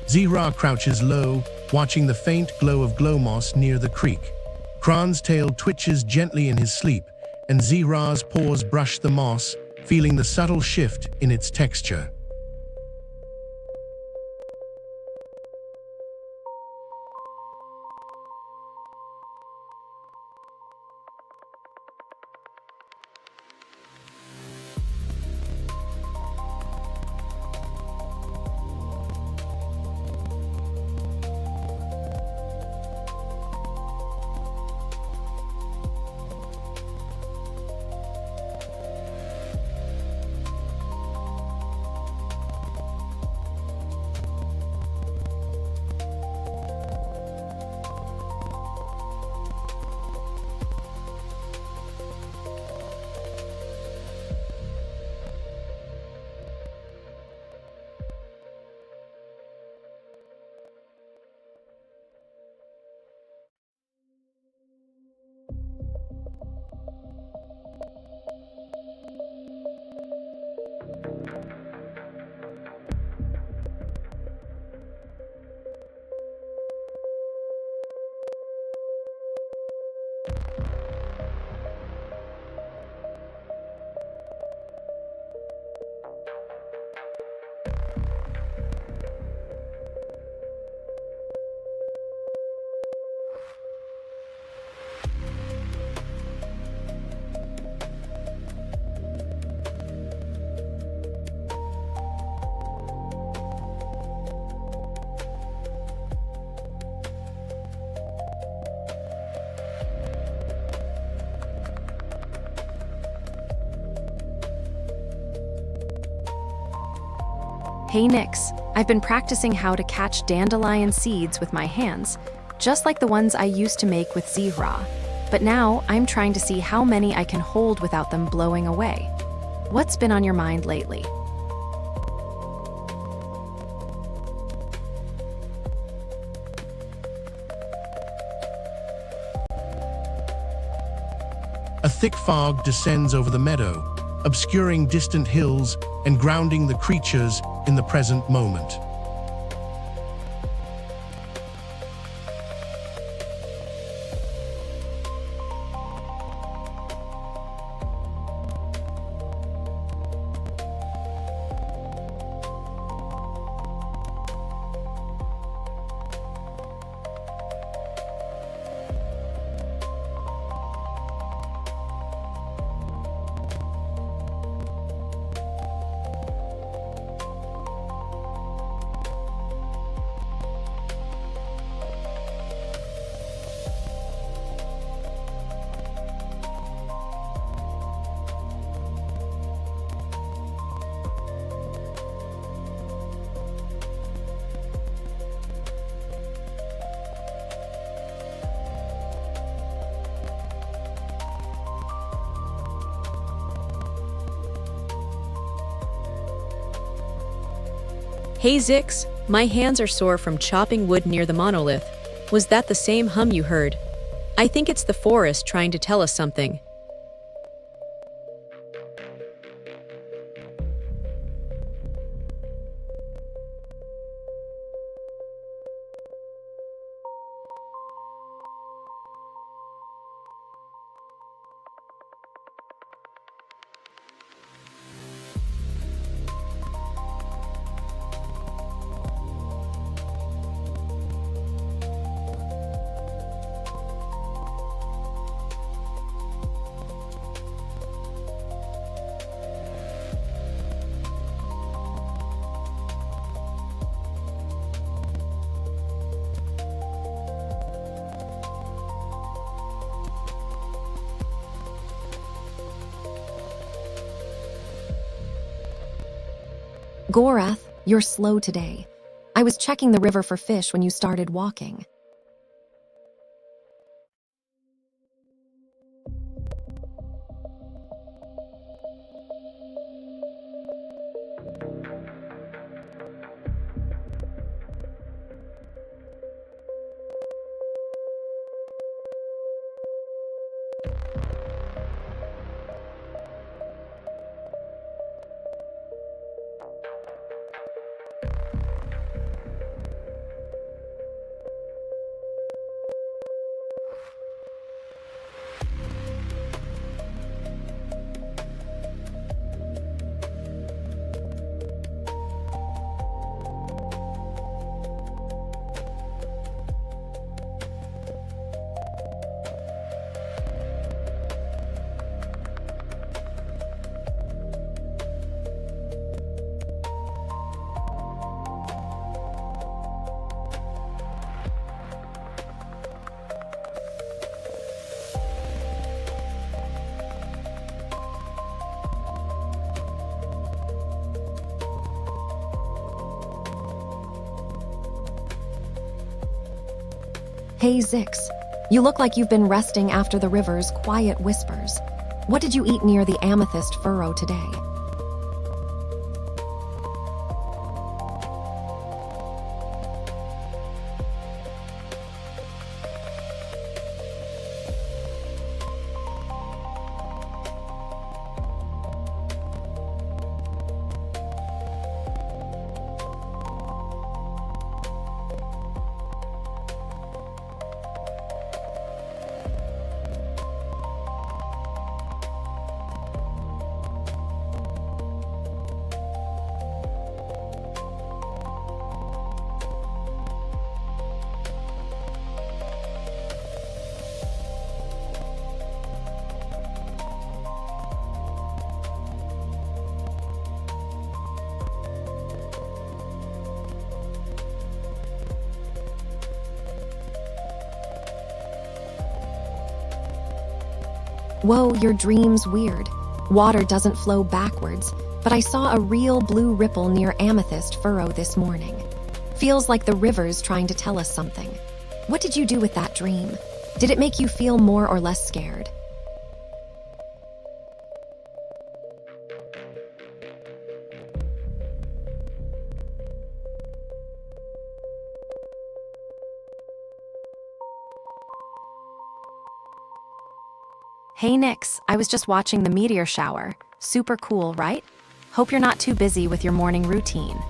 [SPEAKER 1] Zira crouches low, watching the faint glow of glow moss near the creek. Kran's tail twitches gently in his sleep, and Zira's paws brush the moss, feeling the subtle shift in its texture.
[SPEAKER 3] Hey Nix, I've been practicing how to catch dandelion seeds with my hands, just like the ones I used to make with Zira. But now I'm trying to see how many I can hold without them blowing away. What's been on your mind lately?
[SPEAKER 1] A thick fog descends over the meadow, obscuring distant hills and grounding the creatures in the present moment.
[SPEAKER 7] Hey Zix, my hands are sore from chopping wood near the monolith. Was that the same hum you heard? I think it's the forest trying to tell us something.
[SPEAKER 3] Gorath, you're slow today. I was checking the river for fish when you started walking. Hey Zix, you look like you've been resting after the river's quiet whispers. What did you eat near the amethyst furrow today? Whoa, your dream's weird. Water doesn't flow backwards, but I saw a real blue ripple near Amethyst Furrow this morning. Feels like the river's trying to tell us something. What did you do with that dream? Did it make you feel more or less scared? Hey Nix, I was just watching the meteor shower. Super cool, right? Hope you're not too busy with your morning routine.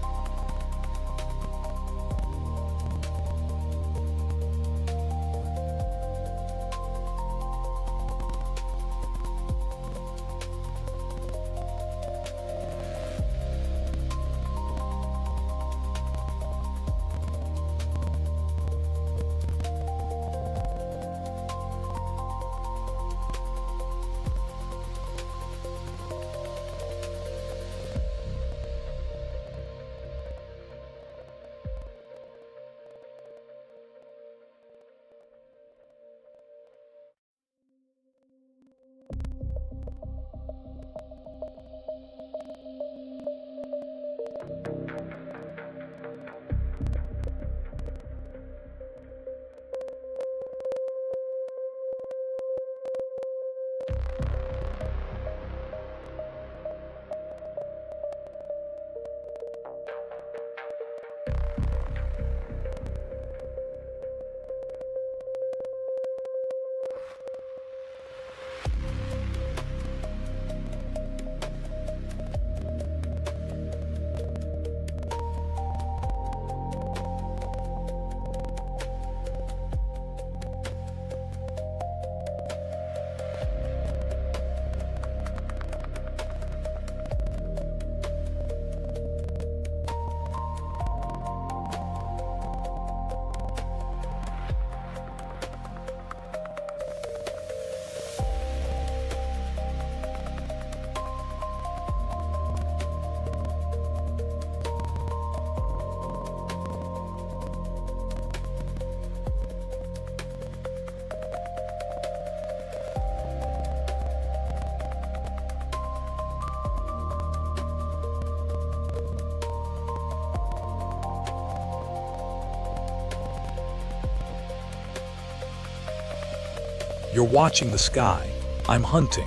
[SPEAKER 6] You're watching the sky. I'm hunting.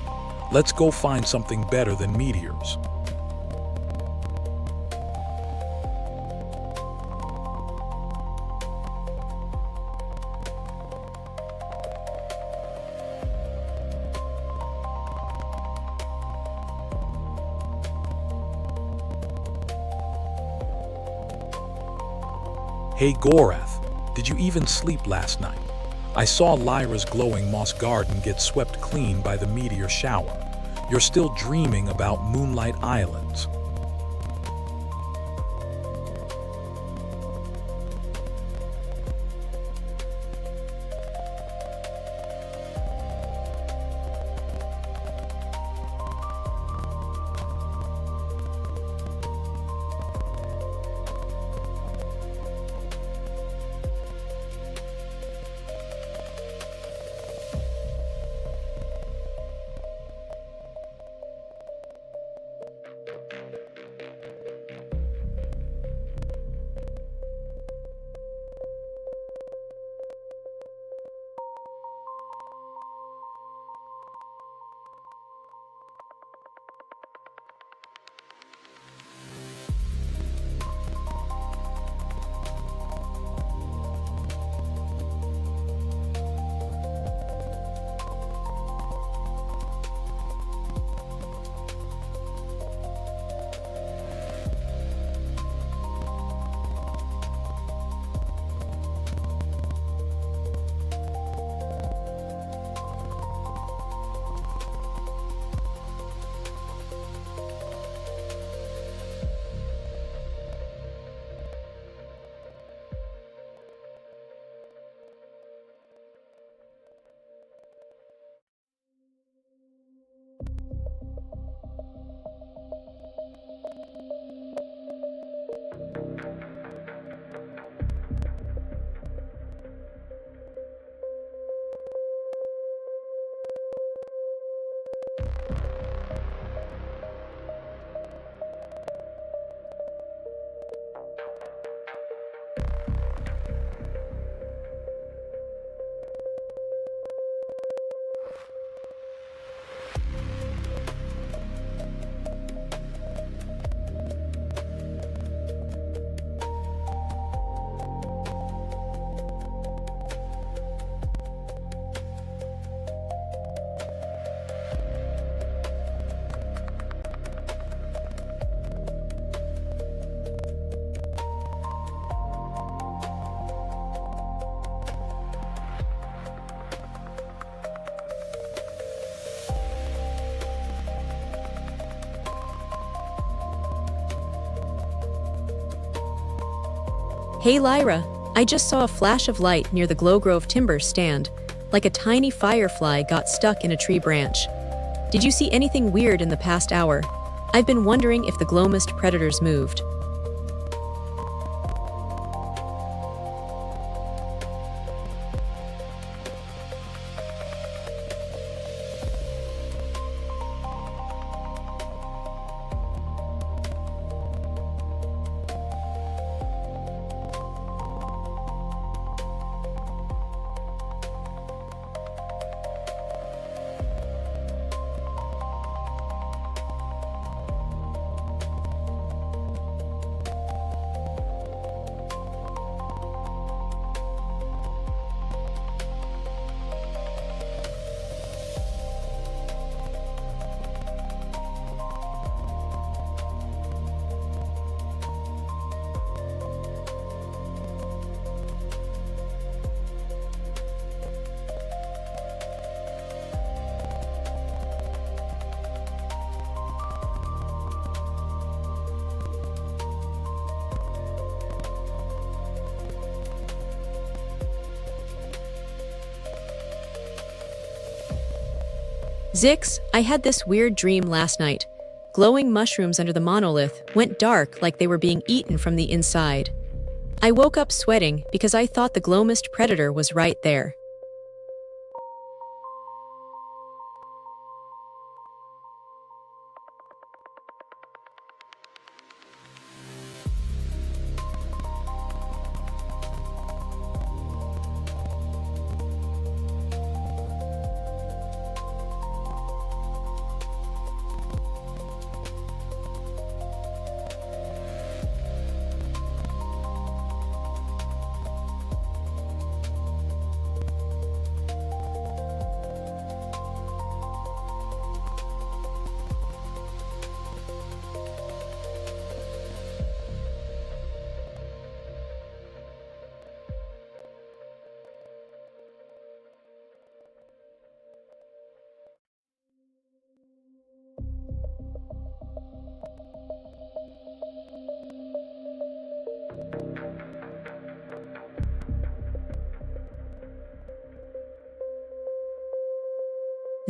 [SPEAKER 6] Let's go find something better than meteors. Hey Gorath, did you even sleep last night? I saw Lyra's glowing moss garden get swept clean by the meteor shower. You're still dreaming about Moonlight Islands.
[SPEAKER 7] Hey Lyra, I just saw a flash of light near the Glowgrove timber stand, like a tiny firefly got stuck in a tree branch. Did you see anything weird in the past hour? I've been wondering if the Glowmist predators moved. Zix, I had this weird dream last night. Glowing mushrooms under the monolith went dark like they were being eaten from the inside. I woke up sweating because I thought the Glowmist predator was right there.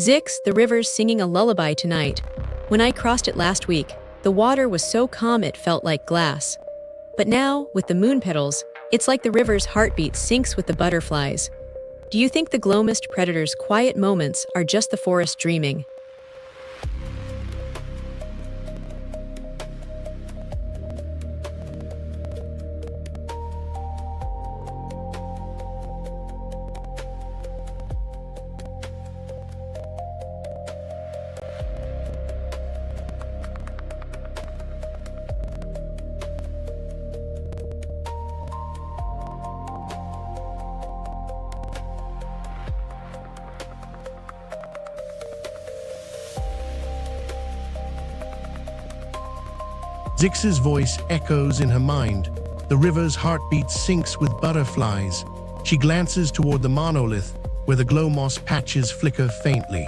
[SPEAKER 7] Zix, the river's singing a lullaby tonight. When I crossed it last week, the water was so calm it felt like glass. But now, with the moon petals, it's like the river's heartbeat syncs with the butterflies. Do you think the Glowmist predator's quiet moments are just the forest dreaming?
[SPEAKER 1] Zix's voice echoes in her mind. The river's heartbeat syncs with butterflies. She glances toward the monolith, where the glow moss patches flicker faintly.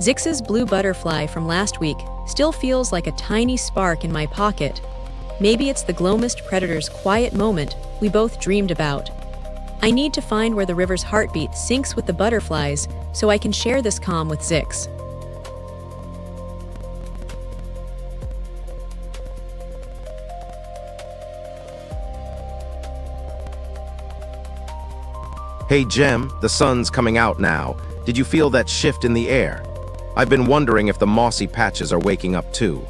[SPEAKER 7] Zix's blue butterfly from last week still feels like a tiny spark in my pocket. Maybe it's the Glowmist predator's quiet moment we both dreamed about. I need to find where the river's heartbeat syncs with the butterflies so I can share this calm with Zix.
[SPEAKER 4] Hey Gem, the sun's coming out now. Did you feel that shift in the air? I've been wondering if the mossy patches are waking up too.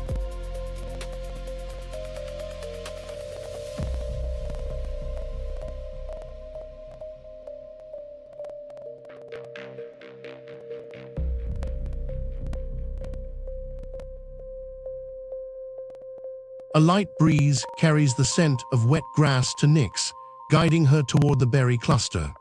[SPEAKER 1] A light breeze carries the scent of wet grass to Nyx, guiding her toward the berry cluster.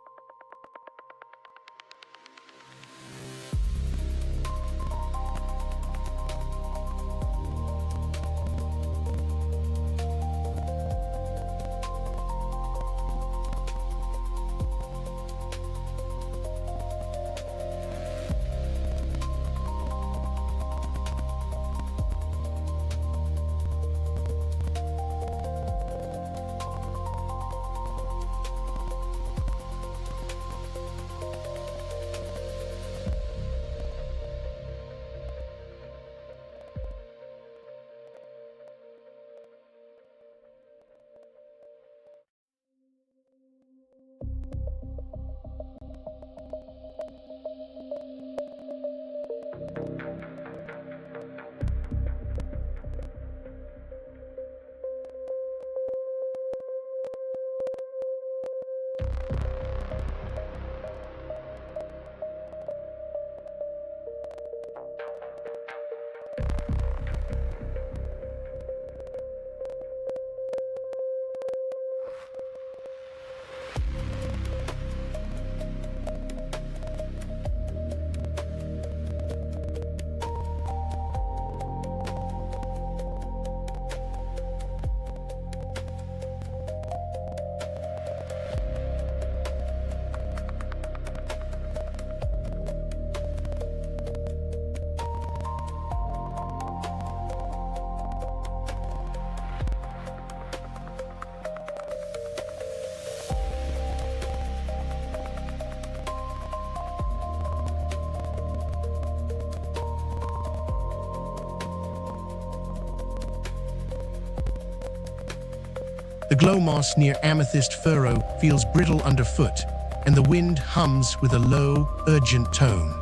[SPEAKER 1] The glow moss near Amethyst Furrow feels brittle underfoot, and the wind hums with a low, urgent tone.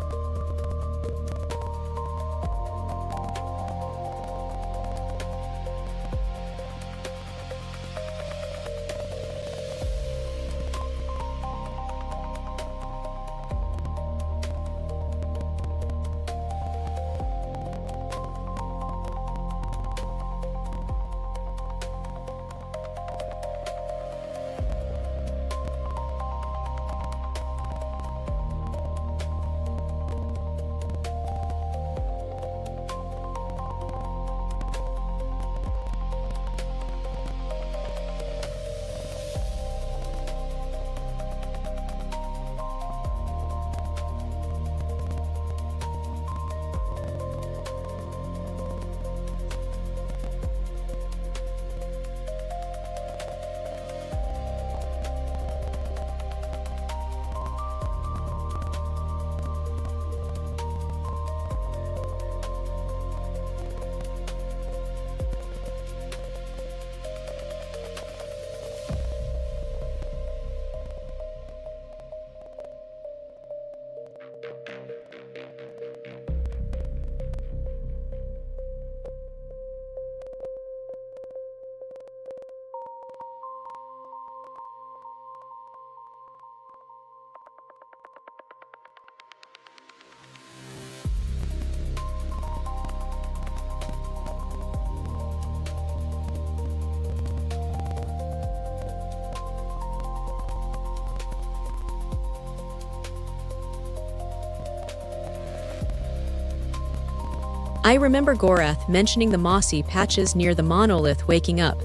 [SPEAKER 7] I remember Gorath mentioning the mossy patches near the monolith waking up.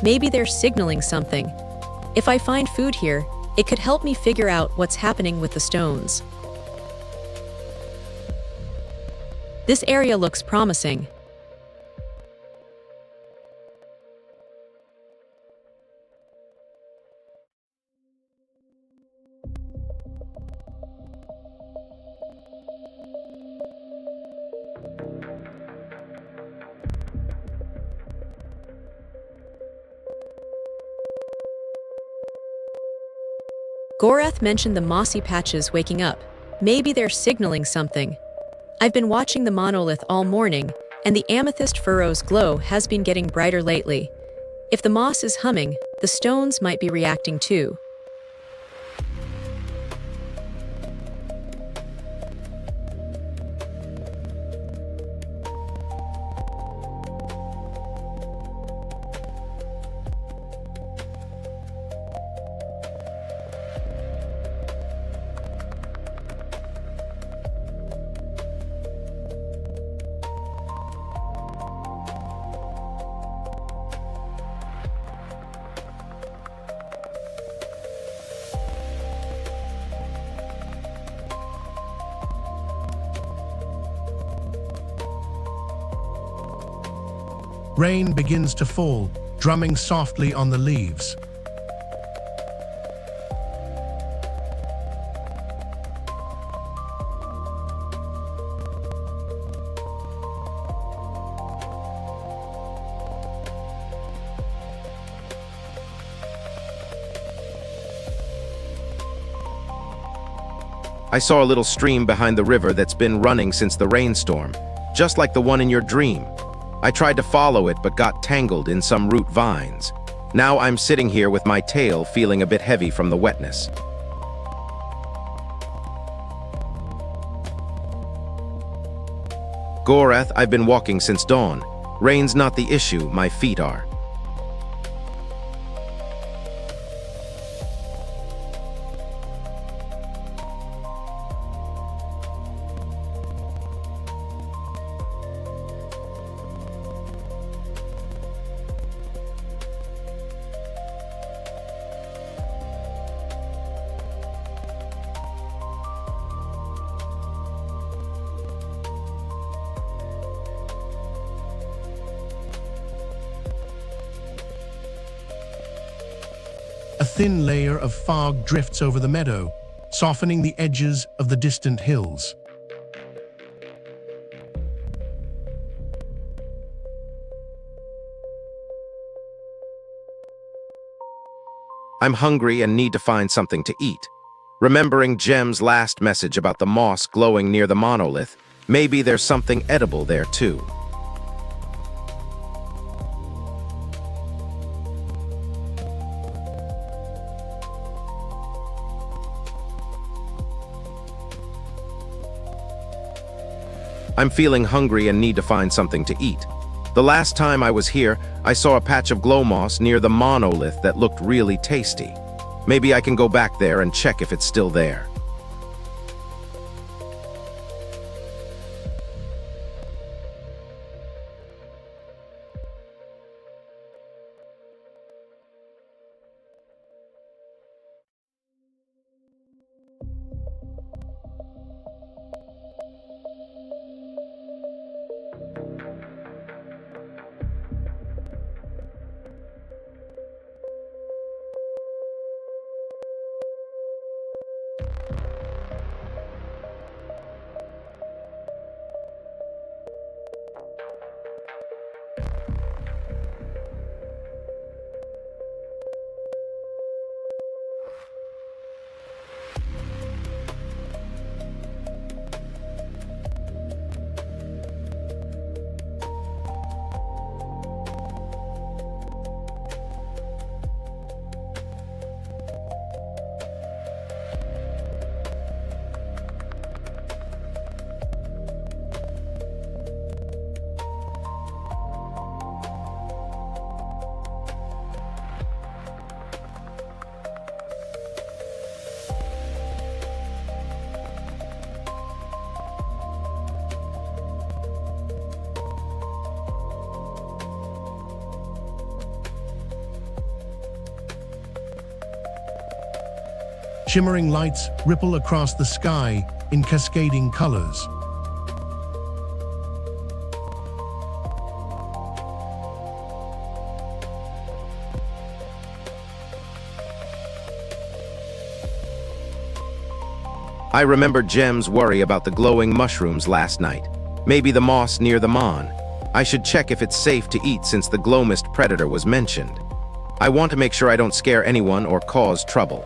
[SPEAKER 7] Maybe they're signaling something. If I find food here, it could help me figure out what's happening with the stones. This area looks promising. Gorath mentioned the mossy patches waking up. Maybe they're signaling something. I've been watching the monolith all morning, and the amethyst furrow's glow has been getting brighter lately. If the moss is humming, the stones might be reacting too.
[SPEAKER 1] Rain begins to fall, drumming softly on the leaves.
[SPEAKER 4] I saw a little stream behind the river that's been running since the rainstorm, just like the one in your dream. I tried to follow it but got tangled in some root vines. Now I'm sitting here with my tail feeling a bit heavy from the wetness. Gorath, I've been walking since dawn. Rain's not the issue, my feet are.
[SPEAKER 1] A thin layer of fog drifts over the meadow, softening the edges of the distant hills.
[SPEAKER 4] I'm hungry and need to find something to eat. Remembering Jem's last message about the moss glowing near the monolith, maybe there's something edible there too. I'm feeling hungry and need to find something to eat. The last time I was here, I saw a patch of glow moss near the monolith that looked really tasty. Maybe I can go back there and check if it's still there.
[SPEAKER 1] Shimmering lights ripple across the sky in cascading colors.
[SPEAKER 4] I remember Jem's worry about the glowing mushrooms last night. Maybe the moss near the mon. I should check if it's safe to eat since the glowmist predator was mentioned. I want to make sure I don't scare anyone or cause trouble.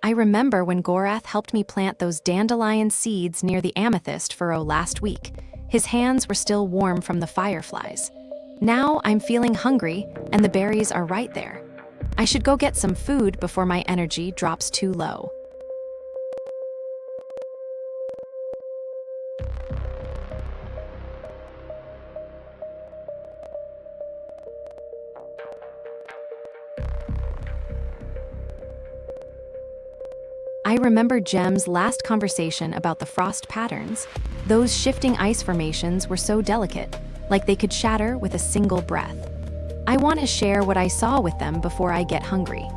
[SPEAKER 3] I remember when Gorath helped me plant those dandelion seeds near the amethyst furrow last week. His hands were still warm from the fireflies. Now I'm feeling hungry, and the berries are right there. I should go get some food before my energy drops too low. I remember Jem's last conversation about the frost patterns. Those shifting ice formations were so delicate, like they could shatter with a single breath. I want to share what I saw with them before I get hungry.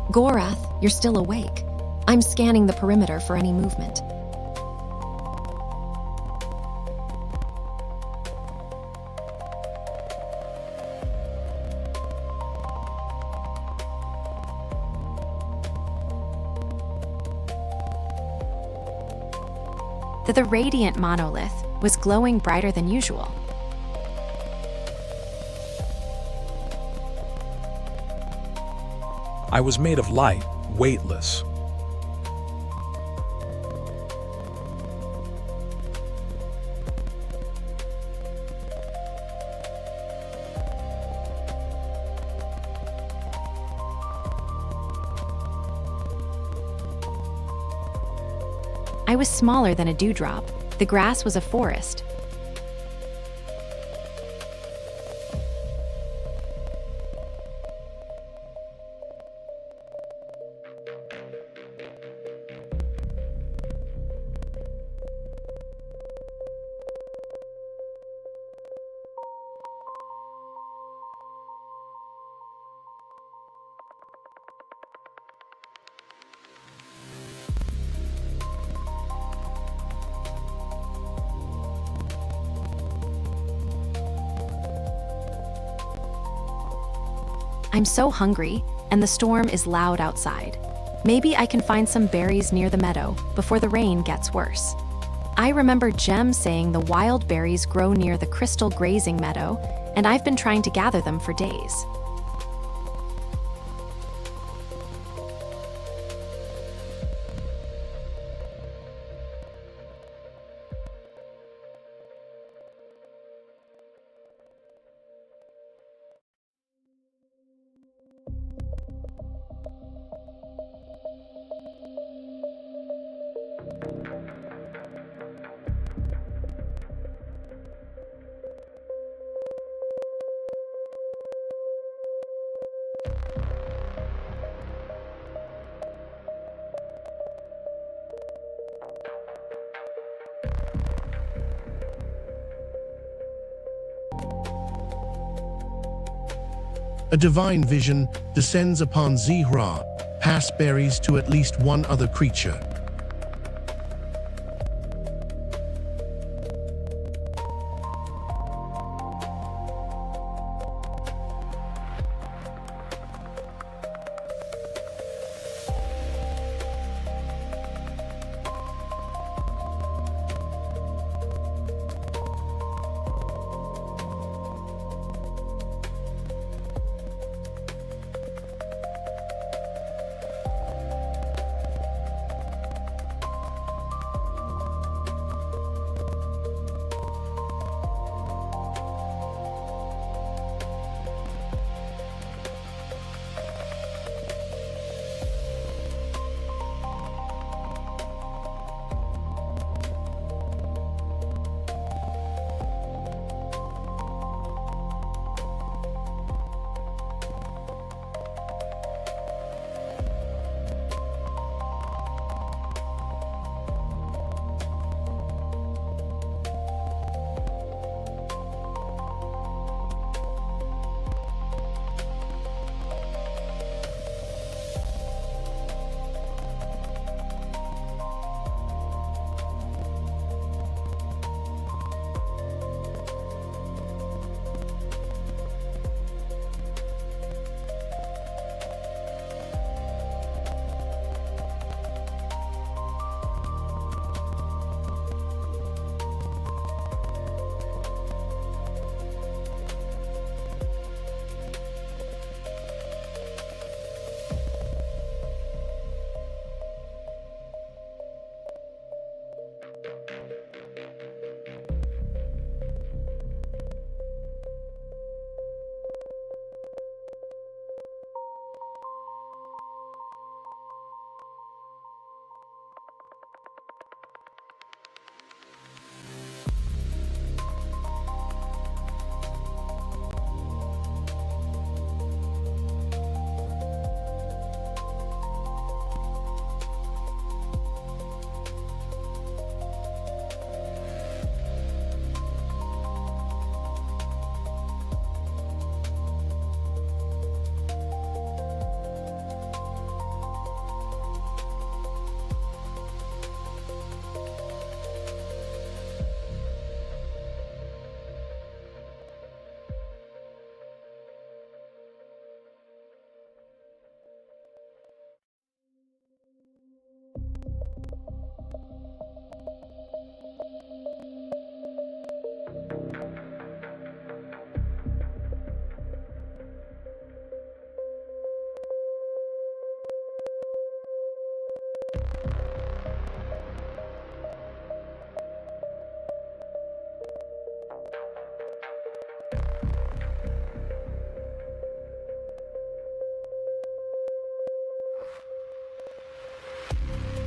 [SPEAKER 3] Gorath, you're still awake. I'm scanning the perimeter for any movement. The radiant monolith was glowing brighter than usual.
[SPEAKER 6] I was made of light, weightless.
[SPEAKER 3] I was smaller than a dewdrop. The grass was a forest. I'm so hungry, and the storm is loud outside. Maybe I can find some berries near the meadow before the rain gets worse. I remember Jem saying the wild berries grow near the crystal grazing meadow, and I've been trying to gather them for days.
[SPEAKER 1] A divine vision descends upon Zihra, pass berries to at least one other creature.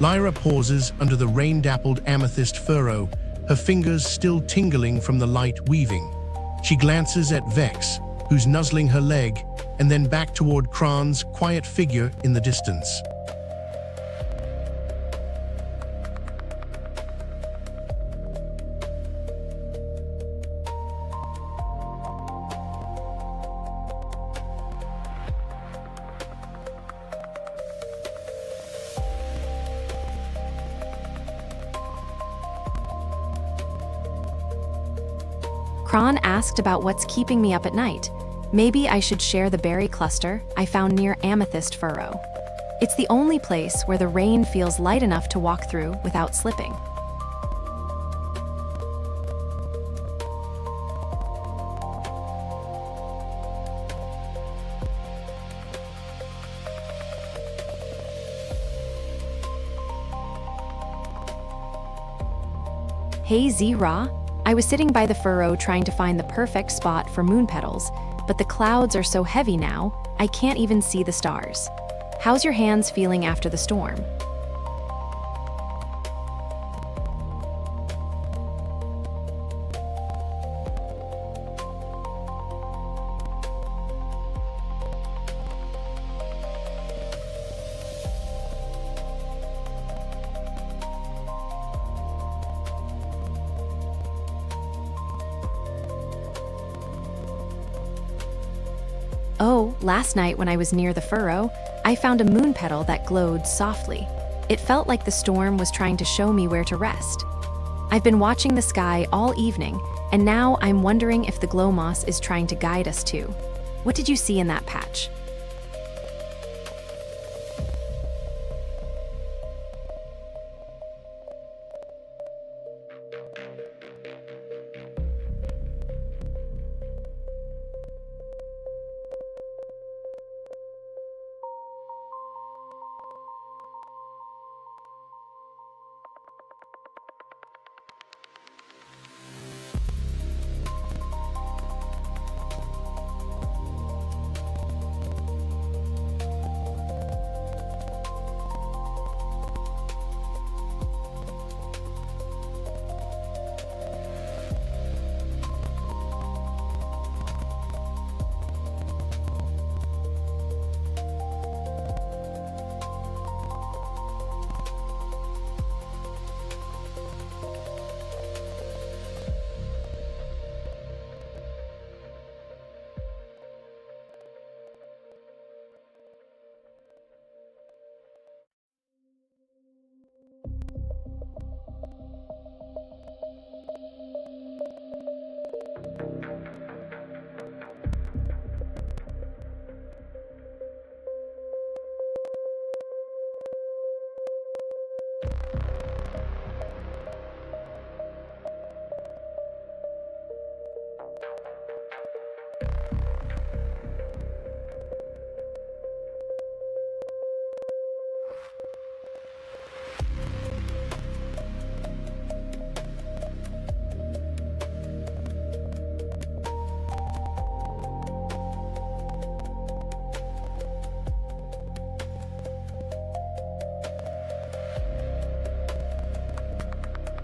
[SPEAKER 1] Lyra pauses under the rain-dappled amethyst furrow, her fingers still tingling from the light weaving. She glances at Vex, who's nuzzling her leg, and then back toward Kron's quiet figure in the distance.
[SPEAKER 3] Kron asked about what's keeping me up at night. Maybe I should share the berry cluster I found near Amethyst Furrow. It's the only place where the rain feels light enough to walk through without slipping. Hey Z-Ra, I was sitting by the furrow trying to find the perfect spot for moon petals, but the clouds are so heavy now, I can't even see the stars. How's your hands feeling after the storm? Oh, last night when I was near the furrow, I found a moon petal that glowed softly. It felt like the storm was trying to show me where to rest. I've been watching the sky all evening, and now I'm wondering if the glow moss is trying to guide us too. What did you see in that patch?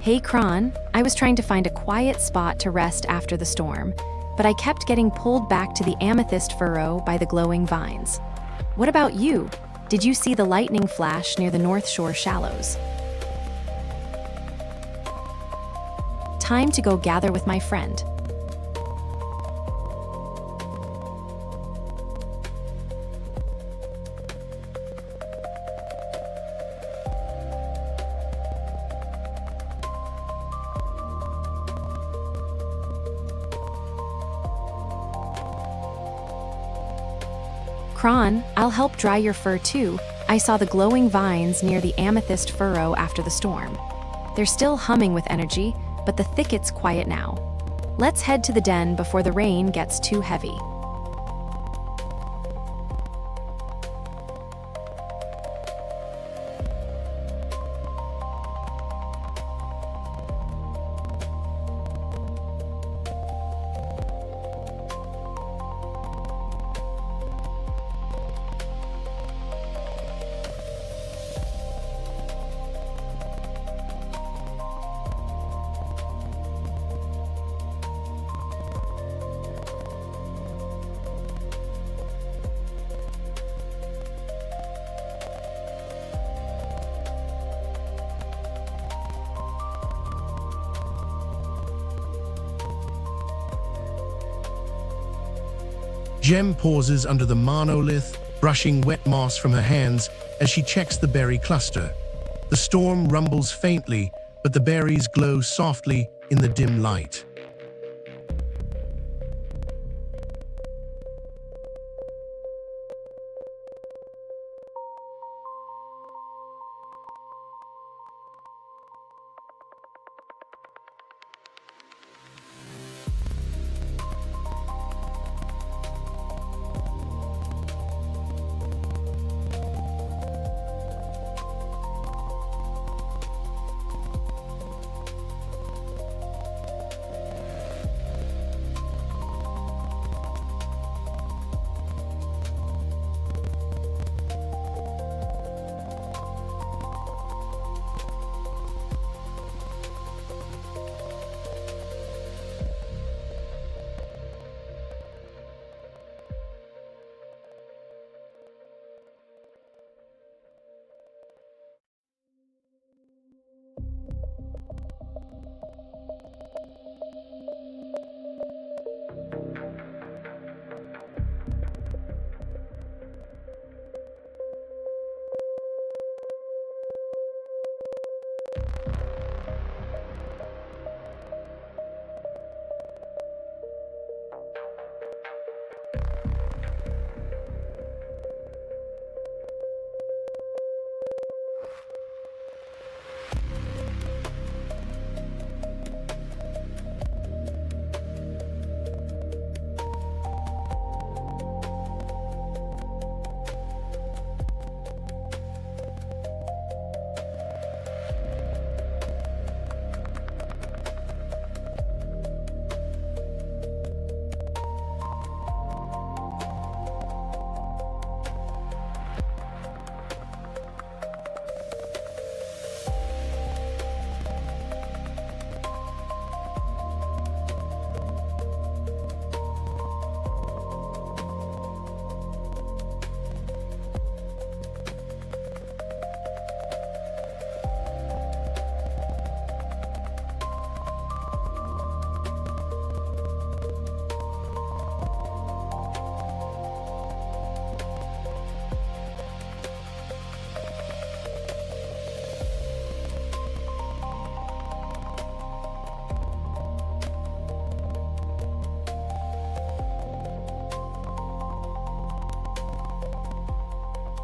[SPEAKER 3] Hey Kron, I was trying to find a quiet spot to rest after the storm, but I kept getting pulled back to the amethyst furrow by the glowing vines. What about you? Did you see the lightning flash near the North Shore shallows? Time to go gather with my friend. Kron, I'll help dry your fur too. I saw the glowing vines near the amethyst furrow after the storm. They're still humming with energy, but the thicket's quiet now. Let's head to the den before the rain gets too heavy.
[SPEAKER 1] Gem pauses under the monolith, brushing wet moss from her hands as she checks the berry cluster. The storm rumbles faintly, but the berries glow softly in the dim light.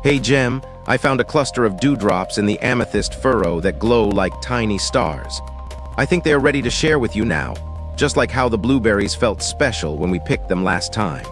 [SPEAKER 4] Hey Gem, I found a cluster of dewdrops in the amethyst furrow that glow like tiny stars. I think they are ready to share with you now, just like how the blueberries felt special when we picked them last time.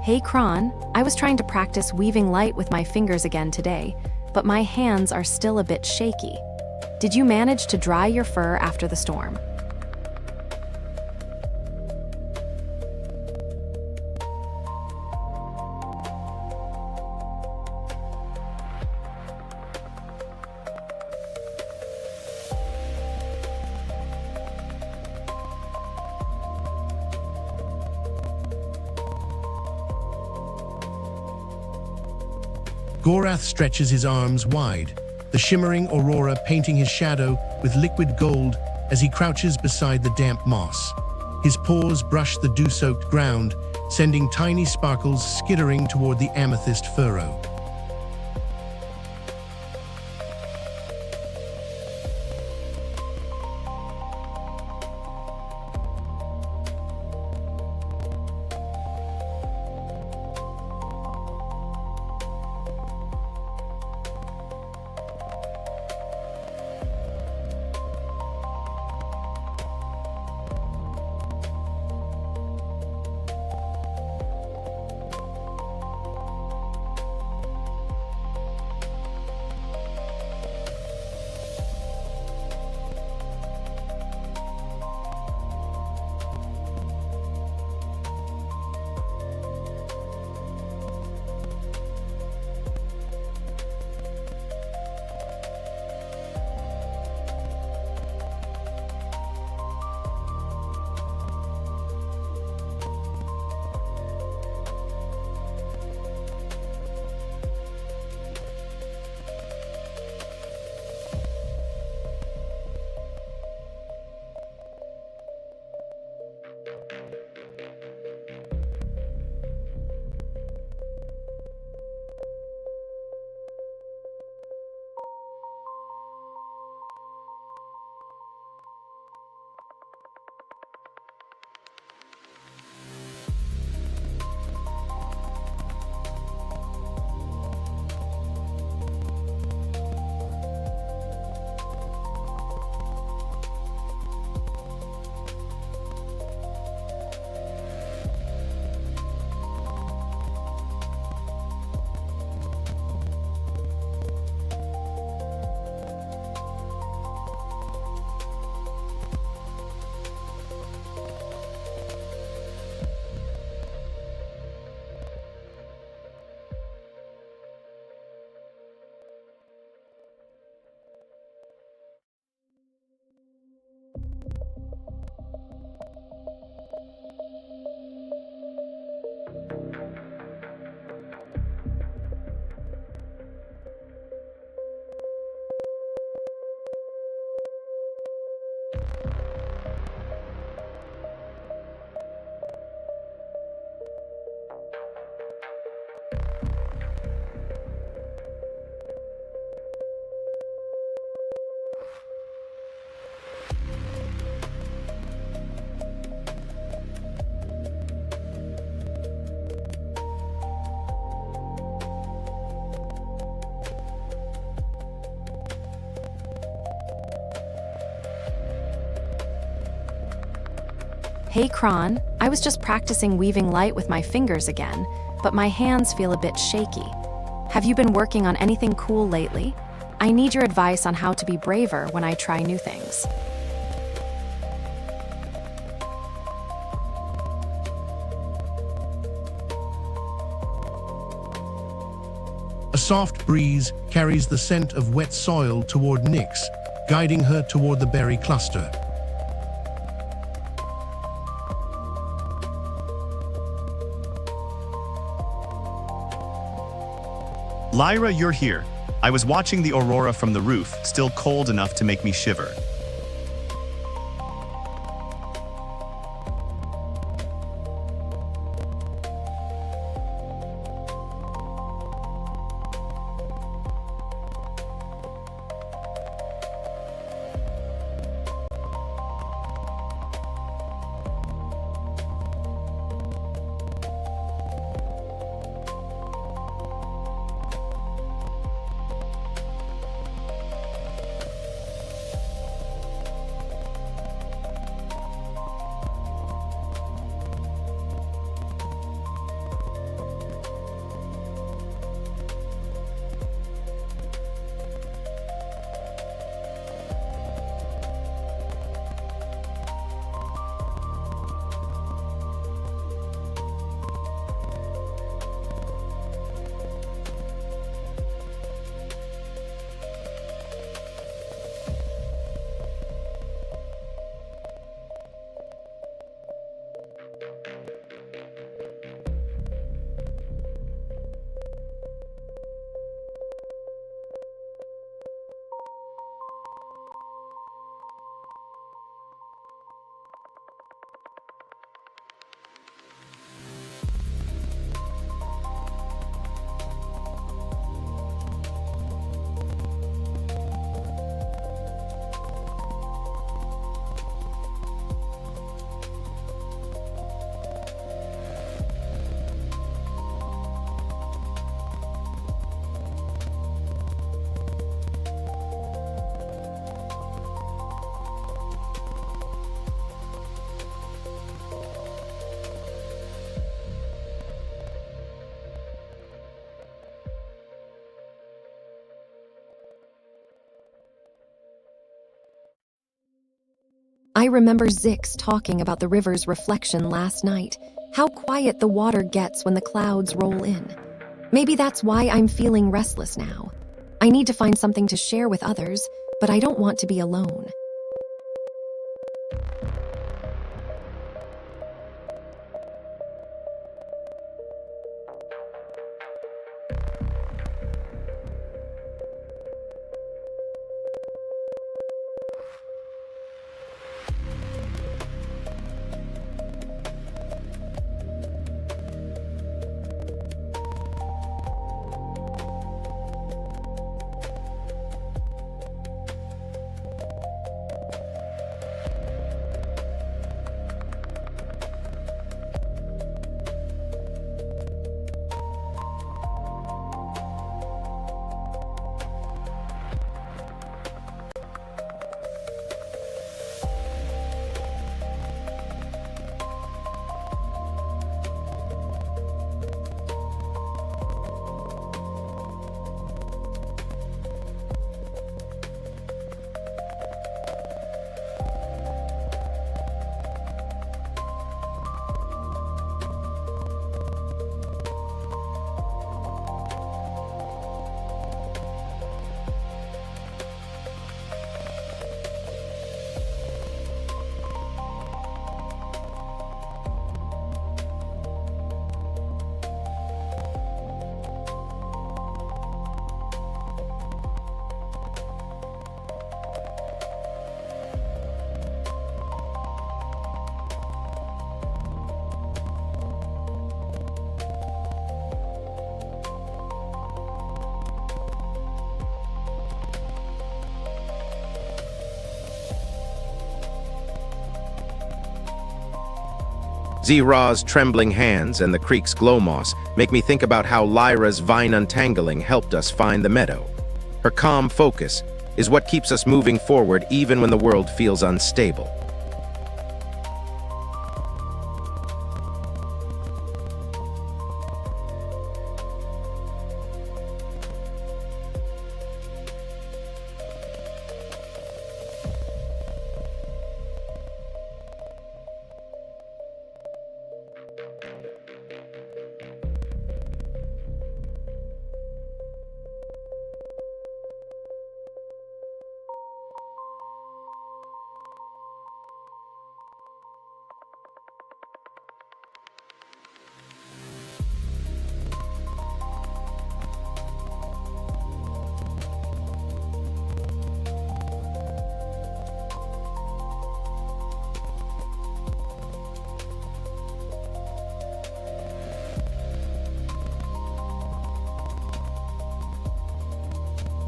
[SPEAKER 3] Hey Kron, I was trying to practice weaving light with my fingers again today, but my hands are still a bit shaky. Did you manage to dry your fur after the storm?
[SPEAKER 1] Gorath stretches his arms wide, the shimmering aurora painting his shadow with liquid gold as he crouches beside the damp moss. His paws brush the dew-soaked ground, sending tiny sparkles skittering toward the amethyst furrow.
[SPEAKER 3] Hey Kron, I was just practicing weaving light with my fingers again, but my hands feel a bit shaky. Have you been working on anything cool lately? I need your advice on how to be braver when I try new things.
[SPEAKER 1] A soft breeze carries the scent of wet soil toward Nyx, guiding her toward the berry cluster.
[SPEAKER 2] Lyra, you're here. I was watching the aurora from the roof, still cold enough to make me shiver.
[SPEAKER 8] I remember Zix talking about the river's reflection last night, how quiet the water gets when the clouds roll in. Maybe that's why I'm feeling restless now. I need to find something to share with others, but I don't want to be alone.
[SPEAKER 4] Zira's trembling hands and the creek's glow moss make me think about how Lyra's vine untangling helped us find the meadow. Her calm focus is what keeps us moving forward even when the world feels unstable.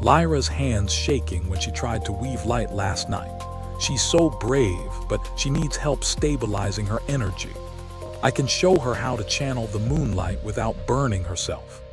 [SPEAKER 6] Lyra's hands shaking when she tried to weave light last night. She's so brave, but she needs help stabilizing her energy. I can show her how to channel the moonlight without burning herself.